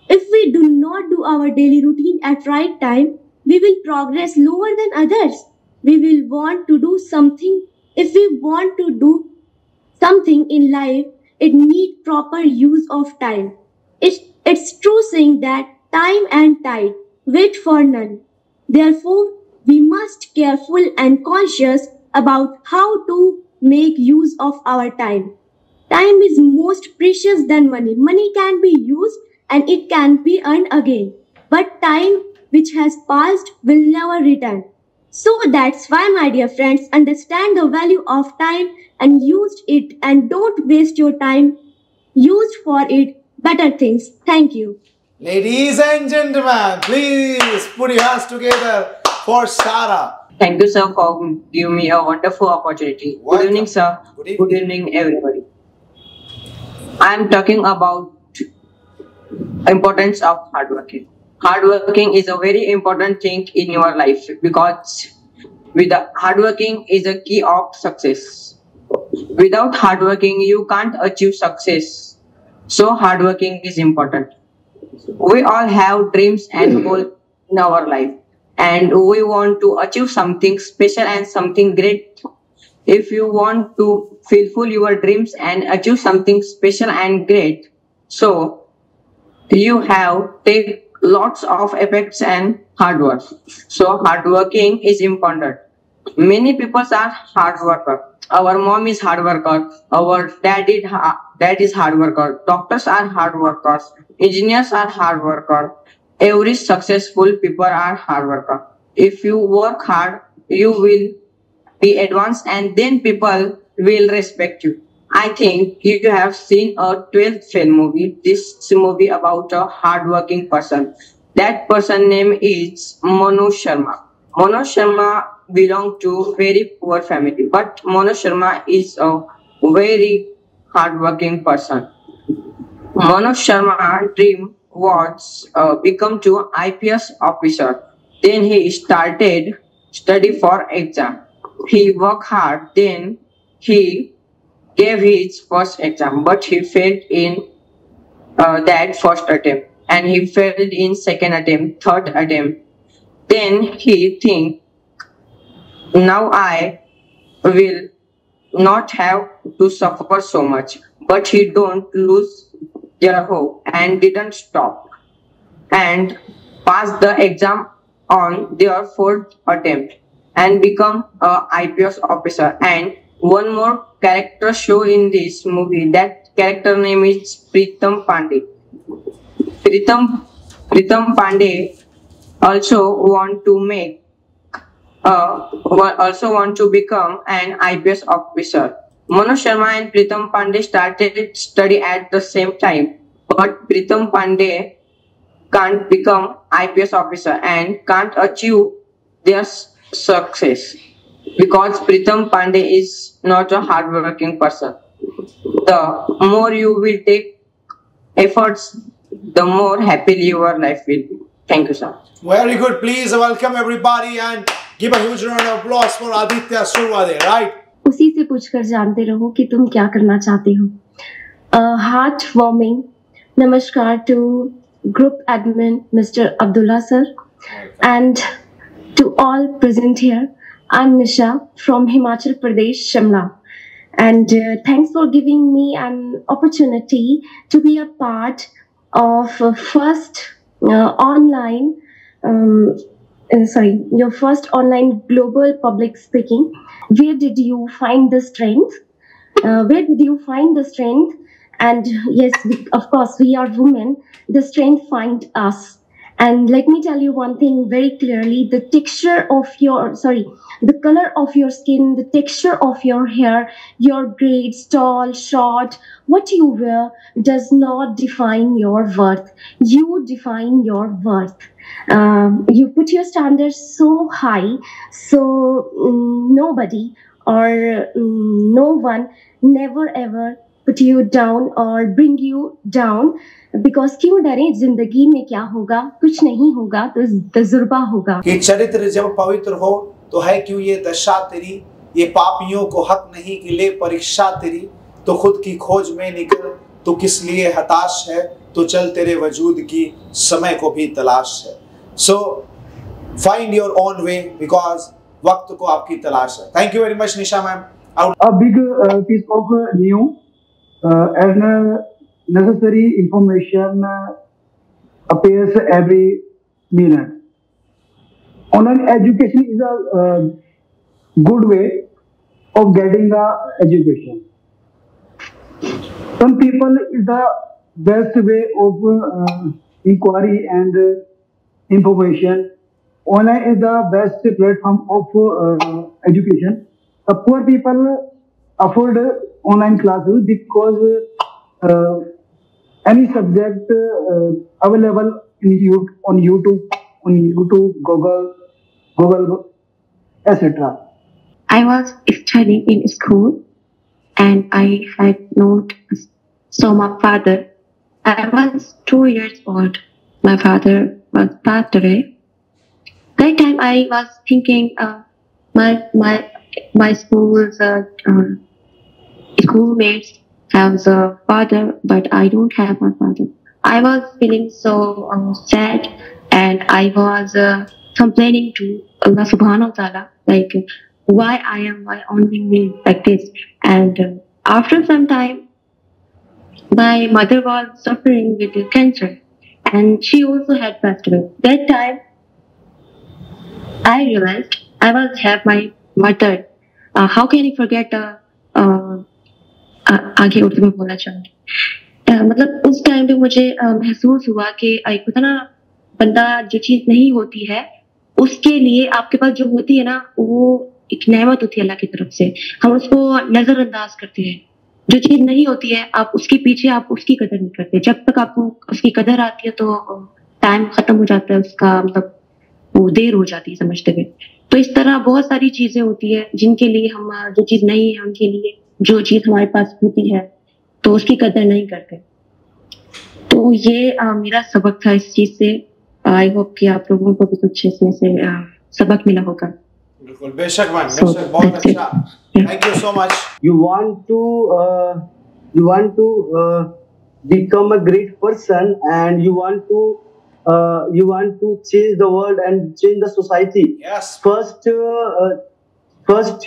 If we do not do our daily routine at right time, we will progress lower than others. We will want to do something. If we want to do something in life, it needs proper use of time. It's true saying that time and tide wait for none. Therefore, we must careful and conscious about how to make use of our time. Time is most precious than money. Money can be used and it can be earned again. But time which has passed will never return. So that's why, my dear friends, understand the value of time and use it, and don't waste your time. Use for it better things. Thank you. Ladies and gentlemen, please put your hands together for Sarah. Thank you, sir, for giving me a wonderful opportunity. Welcome. Good evening, sir. Good evening, everybody. I am talking about importance of hard working. Hard working is a very important thing in your life because with the hard working is a key of success. Without hard working, you can't achieve success. So hard working is important. We all have dreams and goals in our life, and we want to achieve something special and something great. If you want to fulfill your dreams and achieve something special and great, so you have take lots of efforts and hard work. So hard working is important. Many people are hard worker. Our mom is hard worker. Our dad is hard worker. Doctors are hard workers. Engineers are hard worker. Every successful people are hard worker. If you work hard, you will be advanced, and then people will respect you. I think you have seen a 12th fail movie. This movie about a hardworking person. That person name is Manu Sharma. Manu Sharma belonged to very poor family, but Manu Sharma is a very hardworking person. Manu Sharma dream was become to IPS officer. Then he started study for exam. He worked hard. Then he gave his first exam, but he failed in that first attempt, and he failed in second attempt, third attempt. Then he think, now I will not have to suffer so much. But he don't lose their hope and didn't stop and passed the exam on their fourth attempt and become a IPS officer. And one more character show in this movie. That character name is Pritam Pandey. Pritam Pandey also want to make also want to become an IPS officer. Manoj Sharma and Pritam Pandey started study at the same time, but Pritam Pandey can't become IPS officer and can't achieve their success because Pritam Pandey is not a hardworking person. The more you will take efforts, the more happily your life will be. Thank you, sir. Very good. Please welcome everybody and give a huge round of applause for Aditya Surwade, right? उसी से पूछकर जानते रहो कि तुम क्या करना चाहते हो. Heart warming namaskar to group admin Mr. Abdullah sir and to all present here. I'm Nisha from Himachal Pradesh, Shimla, and thanks for giving me an opportunity to be a part of your first online global public speaking. Where did you find the strength? And yes, of course, we are women. The strength find us. And let me tell you one thing very clearly: the color of your skin, the texture of your hair, your grades, tall, short, what you wear does not define your worth. You define your worth. You put your standards so high, so nobody or no one never ever put you down or bring you down. Because क्यों डरे, जिंदगी में क्या होगा, कुछ नहीं होगा तो तजुर्बा होगा. कि चरित्र जब पवित्र हो तो है क्यों ये दशा तेरी, ये पापियों को हक नहीं कि ले परीक्षा तेरी. तो खुद की खोज में निकल, तो किस लिए हताश है, तो चल तेरे वजूद की समय को भी तलाश है. So find your own way because वक्त को आपकी तलाश है. Thank you very much, Nisha ma'am. A big piece of news and necessary information appears every minute. Online education is a good way of getting the education. Some people is the best way of inquiry and information. Online is the best platform of education. The poor people afford online classes because any subject available on YouTube, Google, etc. I was studying in school and I had not saw my father. I was 2 years old. My father was passed away. That time I was thinking my school's schoolmates have a father, but I don't have my father. I was feeling so sad and I was complaining to Allah subhanahu wa ta'ala, like why only me like this. And after some time, my mother was suffering with cancer and she also had passed away. That time, I realized I was have my mother. How can I forget आगे उर्दू में बोलना चाहूँगी. मतलब उस time पे मुझे महसूस हुआ कि एक होता ना, बंदा जो चीज नहीं होती है उसके लिए आपके पास जो होती है ना, वो एक नेमत होती है अल्लाह की तरफ से. हम उसको नजरअंदाज करते हैं. जो चीज नहीं होती है आप उसके पीछे आप उसकी कदर नहीं करते. जब तक आपको उसकी कदर आती है तो टाइम खत्म हो जाता है उसका, मतलब वो देर हो जाती है समझते हुए. तो इस तरह बहुत सारी चीजें होती है जिनके लिए हम जो चीज नहीं है उनके लिए जो चीज हमारे पास होती है तो उसकी कदर नहीं करते. तो ये मेरा सबक था इस चीज से. आई होप कि आप लोगों को भी कुछ इसमें से सबक मिला होगा. बिल्कुल, बेशक मैम, बेशक, बहुत अच्छा. Thank you so much. You want to become a great person and you want to change the world and change the society. Yes. First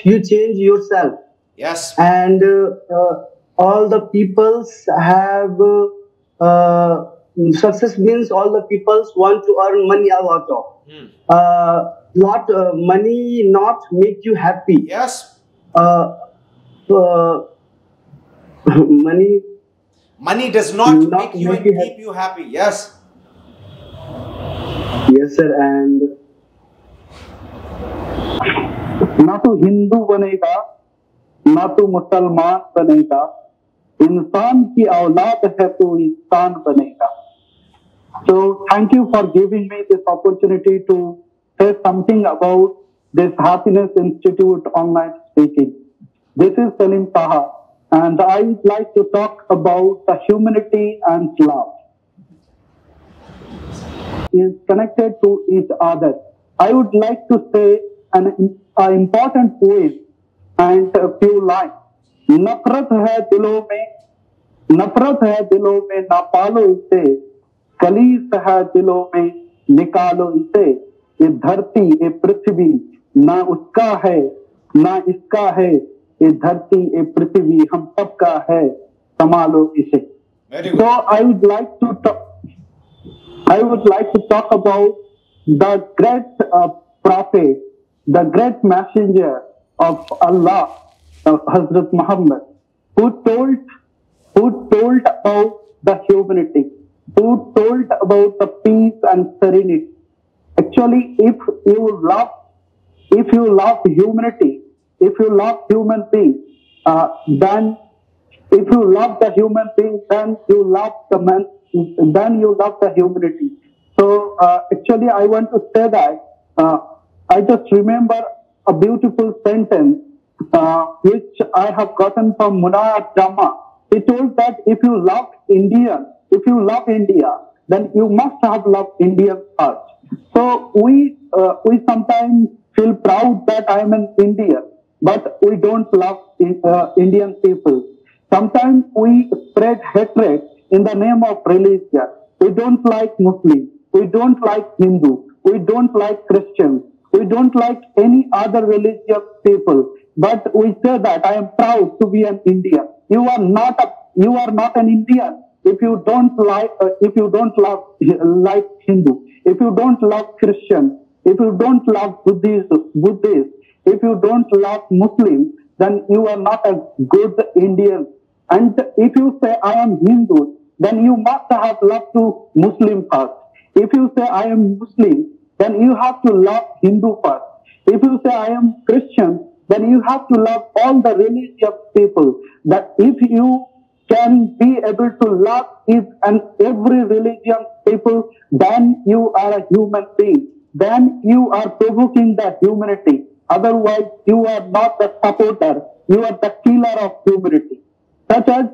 you change yourself. Yes. And all the peoples have success means all the peoples want to earn money a lot of. Lot money not make you happy. Yes. Uh, money Money does not make you and keep you happy. Yes. Yes, sir. And ना तो हिंदू बनेगा ना तो मुसलमान बनेगा, इंसान की औलाद है तो इंसान बनेगा. So thank you for giving me this opportunity to say something about this Happiness Institute online speaking. This is Salim Taha, and I would like to talk about the humanity and love. Is connected to each other. I would like to say an important point and a few lines. नफरत है दिलों में ना पालो इसे, कलीस है दिलों में निकालो इसे. ये धरती ये पृथ्वी ना उसका है ना इसका है, ये धरती ये पृथ्वी हम सबका है, संभालो इसे. So I would like to talk about the great prophet, the great messenger of Allah, Hazrat Muhammad, who told about the humanity, who told about the peace and serenity. Actually, if you love humanity, if you love human beings, then if you love the human being, then you love the man, then you love the humanity. So actually, I want to say that I just remember a beautiful sentence which I have gotten from Munayat Jama. He told that if you love India, then you must have loved Indian first. So we sometimes feel proud that I am an Indian, but we don't love Indian people. Sometimes we spread hatred in the name of religion. We don't like Muslims. We don't like Hindu. We don't like Christians. We don't like any other religious people. But we say that I am proud to be an Indian. You are not an Indian if you don't like Hindu. If you don't love Christian. If you don't love Buddhist. If you don't love Muslim, then you are not a good Indian. And if you say I am Hindu, then you must have love to Muslim first. If you say I am Muslim, then you have to love Hindu first. If you say I am Christian, then you have to love all the religious people. That if you can be able to love each and every religious people, then you are a human being. Then you are provoking the humanity. Otherwise, you are not the supporter. You are the killer of humanity. Such as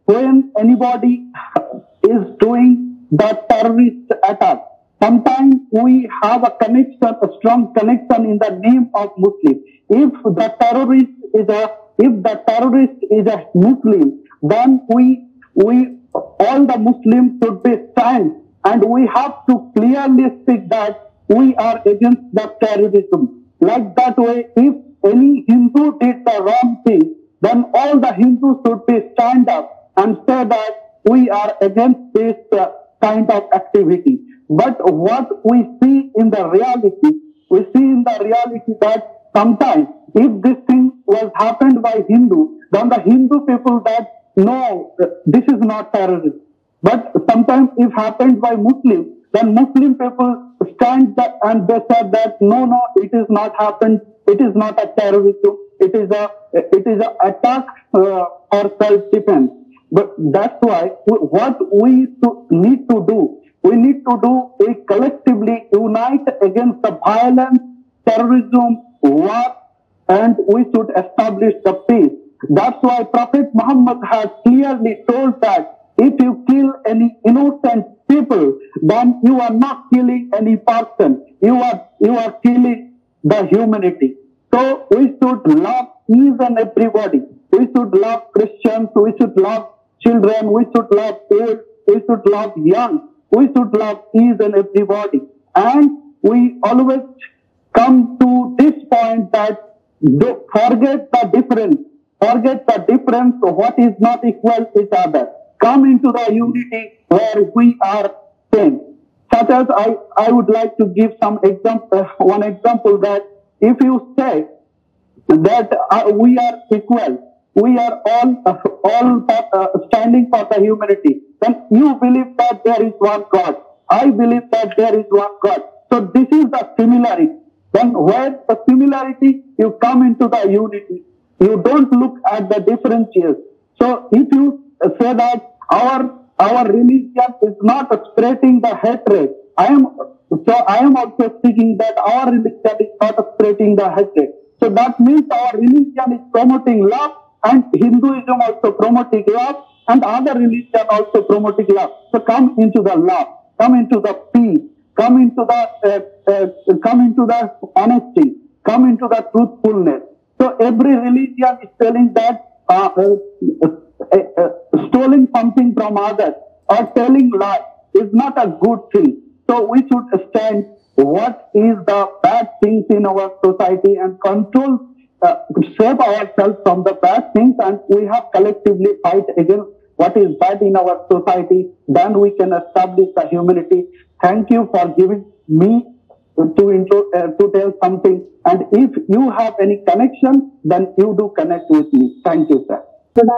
when anybody is doing the terrorist attack, sometimes we have a strong connection in the name of Muslim. If the terrorist is a Muslim, then we all the Muslims should be stand, and we have to clearly speak that we are against the terrorism. Like that way, if any Hindu did the wrong thing, then all the Hindus should be stand up and say that we are against this kind of activity. But what we see in the reality, that sometimes if this thing was happened by Hindu, then the Hindu people that no, this is not terrorism. But sometimes if happened by Muslim, then Muslim people stand up and they said that no, it is not happened. It is not a terrorism. It is a attack for self-defense. But that's why what we need to do, is collectively unite against the violence, terrorism, war, and we should establish the peace. That's why Prophet Muhammad has clearly told that if you kill any innocent people, then you are not killing any person. You are killing the humanity. So we should love each and everybody. We should love Christians. We should love children. We should love old. We should love young. We should love each and everybody. And we always come to this point that forget the difference. Forget the difference. What is not equal each other. Come into the unity where we are same. Such as I would like to give some example. One example that if you say that we are equal, we are all standing for the humanity, then you believe that there is one God. I believe that there is one God. So this is the similarity. Then where the similarity, you come into the unity. You don't look at the differences. So if you say that our religion is not spreading the hatred, I am also speaking that our religion is not spreading the hatred. So that means our religion is promoting love, and Hinduism also promoting love, and other religion also promoting love. So come into the love, come into the peace, come into the honesty, come into the truthfulness. So every religion is telling that stealing something from others or telling lies is not a good thing. So we should stand what is the bad things in our society and control, save ourselves from the bad things, and we have collectively fight against what is bad in our society. Then we can establish the humanity. Thank you for giving me to tell something. And if you have any connection, then you do connect with me. Thank you, sir. But I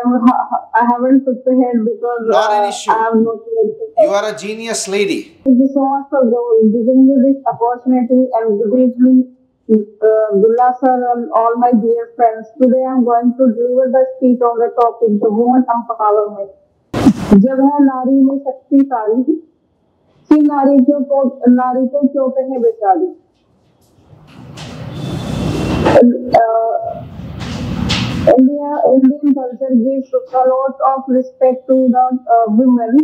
haven't prepared because not an issue. I have not. You are a genius lady. Thank you so much for giving me this opportunity and giving me Billah sir and all my dear friends. Today I am going to deliver the speech on the topic, the woman empowerment. जब है नारी में शक्ति सारी, सी नारी को क्यों कहे बेचारी. Indian culture gives a lot of respect to the women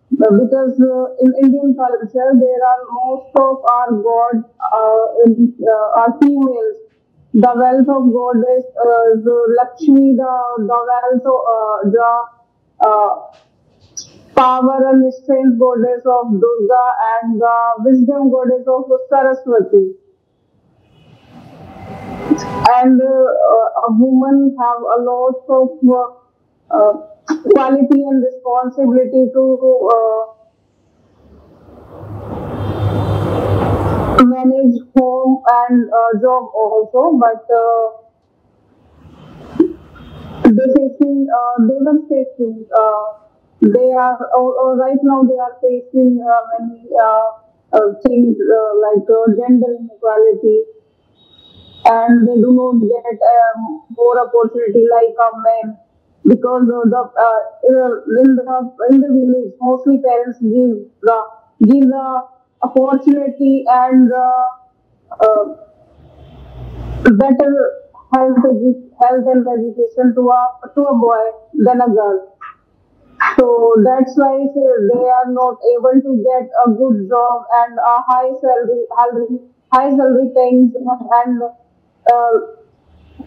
because in Indian culture there are most of our gods are females. The wealth of goddess Lakshmi, the wealth of the power and strength goddess of Durga, and the wisdom goddess of Saraswati. And a woman have a lot of quality and responsibility to manage home and job also, but they are right now they are facing many things like gender inequality, and they do not get more opportunity like a man, because in the village mostly parents give the opportunity and better health and education to a boy than a girl. So that's why they are not able to get a good job and a high salary things, and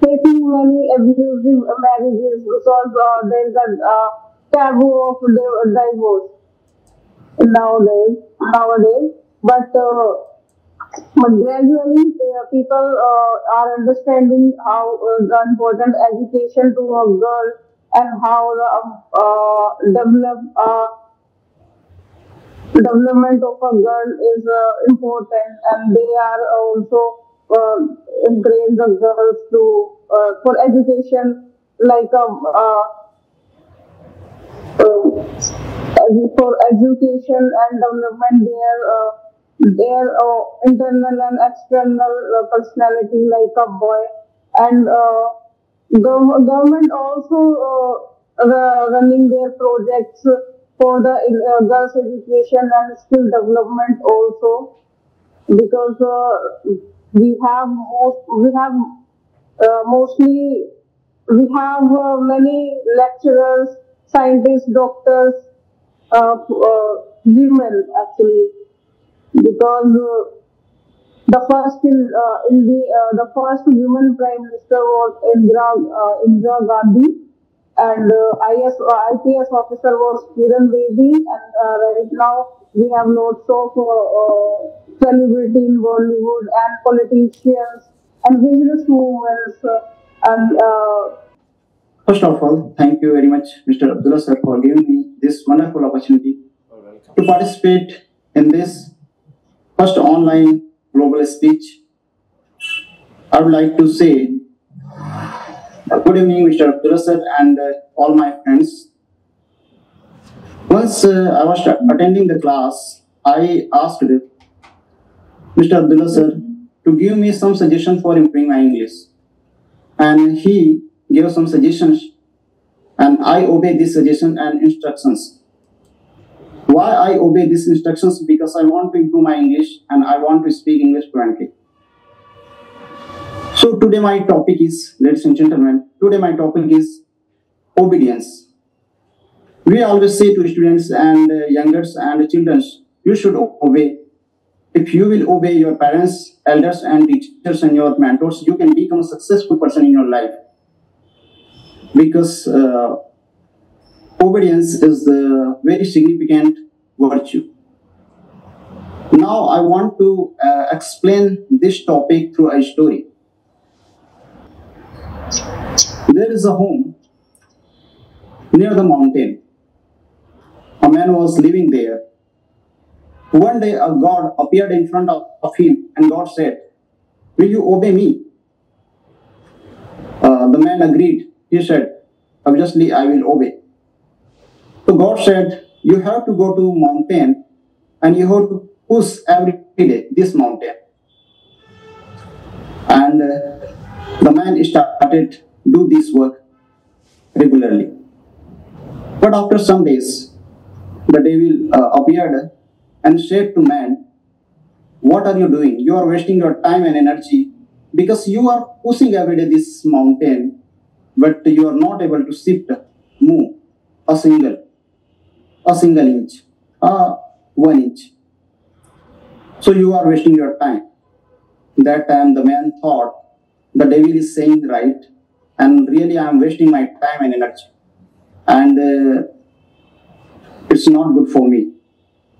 taking many abusive marriages because there is a taboo of divorce nowadays. But gradually people are understanding how the important education to a girl and how the development of a girl is important, and they are also encourage the girls to for education, like for education and development their internal and external personality like a boy. And government also running their projects for the girls education and skill development also, because we have many lecturers, scientists, doctors, women actually, because the first women prime minister was Indira Gandhi, and IPS officer was Kiran Bedi, and right now we have lots of celebrity in Bollywood and politicians and business movements and First of all, thank you very much, Mr. Abdullah sir, for giving me this wonderful opportunity to participate in this first online global speech. I would like to say good evening, Mr. Abdullah sir, and all my friends. Once I was attending the class, I asked Mr. Abdullah sir to give me some suggestion for improving my English, and he gave some suggestions, and I obey this suggestion and instructions. Why I obey these instructions? Because I want to improve my English and I want to speak English fluently. So today my topic is, ladies and gentlemen, today my topic is obedience. We always say to students and youngers and children, you should obey. If you will obey your parents, elders and teachers and your mentors, you can become a successful person in your life. Because obedience is a very significant virtue. Now I want to explain this topic through a story. There is a home near the mountain. A man was living there. One day a god appeared in front of him and God said, will you obey me? The man agreed. He said, obviously I will obey. So God said, you have to go to mountain and you have to push every day this mountain. And the man started do this work regularly. But after some days, the devil appeared and said to man, what are you doing? You are wasting your time and energy because you are pushing every day this mountain, but you are not able to shift, move a single inch, 1 inch. So you are wasting your time. That time the man thought, the devil is saying right, and really I am wasting my time and energy. And it's not good for me.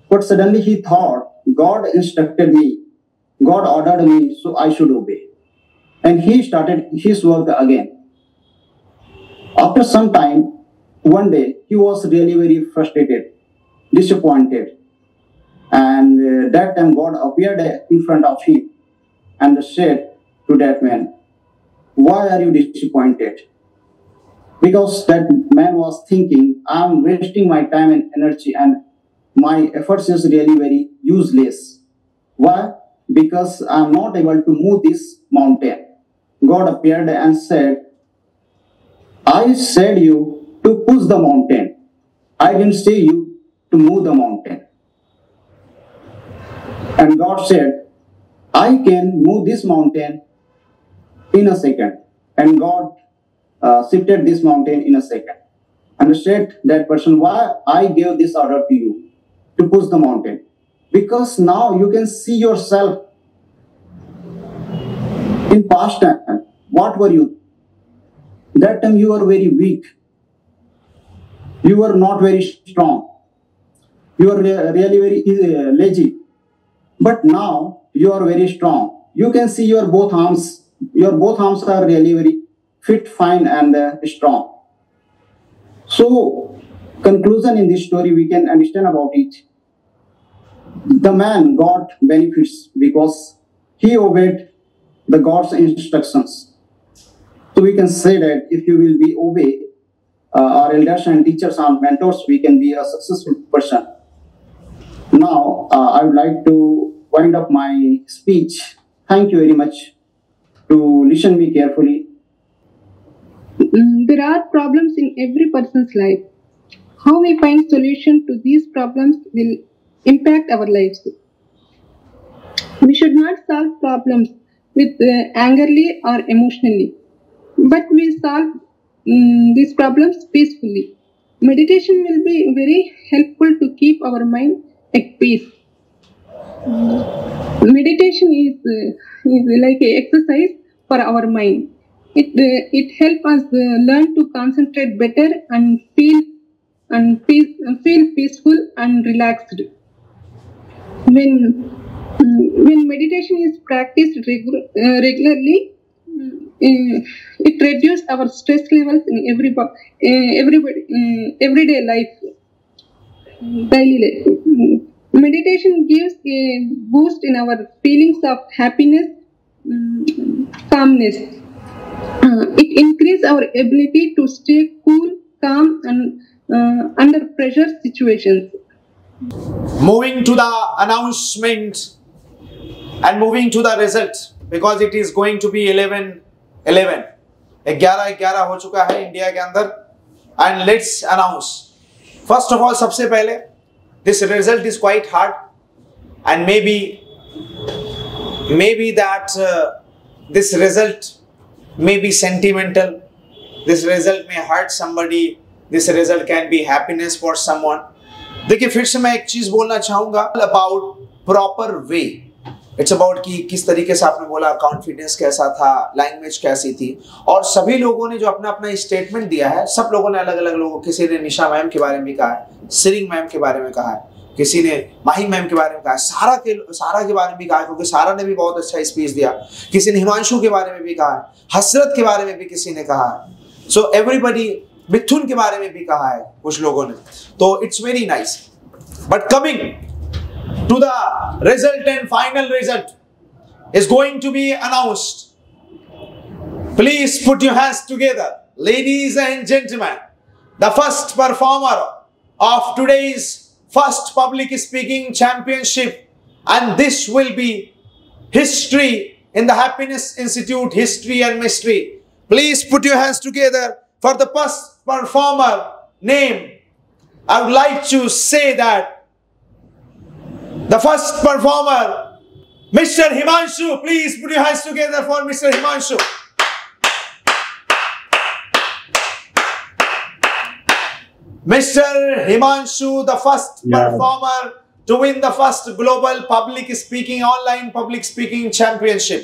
But suddenly he thought, God instructed me, God ordered me, so I should obey. And he started his work again. After some time, one day, he was really very frustrated, disappointed. And that time God appeared in front of him and said to that man, why are you disappointed? Because that man was thinking, I am wasting my time and energy and my efforts is really very useless. Why? Because I am not able to move this mountain. God appeared and said, I said you to push the mountain. I didn't say you to move the mountain. And God said, I can move this mountain in a second. And God shifted this mountain in a second. And said that person, why I gave this order to you to push the mountain? Because now you can see yourself in past time. What were you? That time you were very weak. You were not very strong. You were really very lazy. But now you are very strong. You can see your both arms. Your both arms are really very fit, fine, and strong. So, conclusion in this story we can understand about it. The man got benefits because he obeyed the God's instructions. So we can say that if you will be obey our elders and teachers and mentors, we can be a successful person. Now, I would like to wind up my speech. Thank you very much to listen me carefully. There are problems in every person's life. How we find solution to these problems will impact our lives. We should not solve problems with angrily or emotionally, but we solve these problems peacefully. Meditation will be very helpful to keep our mind at peace. Meditation is like an exercise for our mind. It helps us learn to concentrate better and feel peaceful and relaxed. When When meditation is practiced regularly, it reduces our stress levels in everyday life, daily life. Meditation gives a boost in our feelings of happiness, calmness. It increases our ability to stay cool, calm, and under pressure situations. Moving to the announcement and moving to the result, because it is going to be 11-11. 11-11 हो चुका है India के अंदर. And let's announce. First of all, सबसे पहले, this result is quite hard, and maybe that this result may be sentimental. This result may hurt somebody. This result can be happiness for someone. देखिए फिर से मैं एक चीज बोलना चाहूंगा about proper way. It's about कि किस तरीके से आपने बोला, कॉन्फिडेंस कैसा था, लैंग्वेज कैसी थी, और सभी लोगों ने जो अपना अपना स्टेटमेंट दिया है, सब लोगों ने अलग अलग लोगों, किसी ने निशा मैम के बारे में कहा है, सिरिंग मैम के बारे में कहा है, किसी ने माही मैम के बारे में कहा है, सारा के बारे में भी कहा है, क्योंकि सारा ने भी बहुत अच्छा स्पीच दिया, किसी ने हिमांशु के बारे में भी कहा है, हसरत के बारे में भी किसी ने कहा है, सो एवरीबडी, मिथुन के बारे में भी कहा है कुछ लोगों ने, तो it's very nice. But coming to the result and final result is going to be announced. Please put your hands together, ladies and gentlemen. The first performer of today's first public speaking championship, and this will be history in the Happiness Institute, history and mystery. Please put your hands together for the first performer name. I would like to say that the first performer, Mr. Himanshu. Please put your hands together for Mr. Himanshu. Mr. Himanshu, the first performer to win the first global public speaking, online public speaking championship.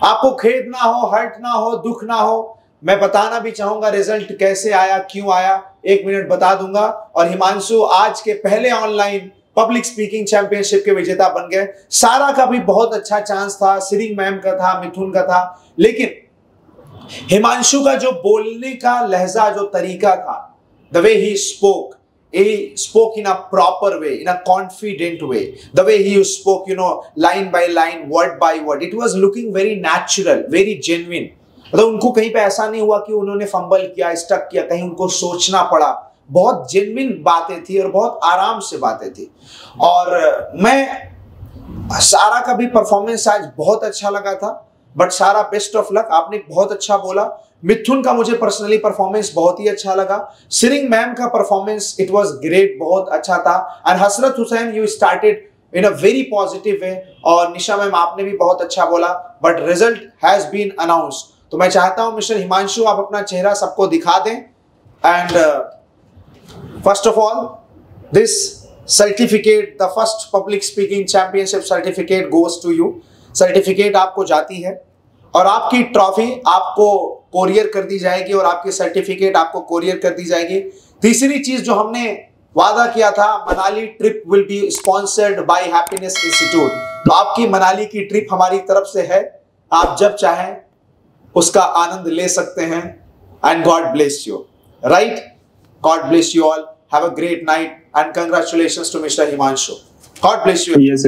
आपको खेद ना हो, hurt ना हो, दुख ना हो, मैं बताना भी चाहूंगा रिजल्ट कैसे आया, क्यों आया, 1 मिनट बता दूंगा. और हिमांशु आज के पहले ऑनलाइन पब्लिक स्पीकिंग चैंपियनशिप के विजेता बन गए. सारा का भी बहुत अच्छा चांस था, सिरिंग मैम का था, मिथुन का था, लेकिन हिमांशु का जो बोलने का लहजा, जो तरीका था, the way he spoke in a proper way, in a confident way, the way he spoke, line by line, word by word, it was looking very natural, very genuine. मतलब उनको कहीं पे ऐसा नहीं हुआ कि उन्होंने फंबल किया, स्टक किया, कहीं उनको सोचना पड़ा. बहुत जेन्युइन बातें थी और बहुत आराम से बातें थी. और मैं सारा का भी परफॉर्मेंस आज बहुत अच्छा लगा था. बट सारा, बेस्ट ऑफ लक, आपने बहुत अच्छा बोला. मिथुन का मुझे पर्सनली परफॉर्मेंस बहुत ही अच्छा लगा. सिरिंग मैम का परफॉर्मेंस, इट वाज ग्रेट, बहुत अच्छा था. And Hasrat Hussain, you started in a very positive way. और निशा मैम, आपने भी बहुत अच्छा बोला. But result has been announced. तो मैं चाहता हूं मिस्टर हिमांशु, आप अपना चेहरा सबको दिखा दें. And first of all, this certificate, the first public speaking championship certificate goes to you. Certificate आपको जाती है और आपकी ट्रॉफी आपको कोरियर कर दी जाएगी और आपकी सर्टिफिकेट आपको कोरियर कर दी जाएगी. तीसरी चीज जो हमने वादा किया था, Manali trip will be sponsored by happiness institute. तो आपकी मनाली की ट्रिप हमारी तरफ से है. आप जब चाहें उसका आनंद ले सकते हैं. And God bless you. Right? God bless you all. Have a great night and congratulations to Mr. Himanshu. God bless you. Yes.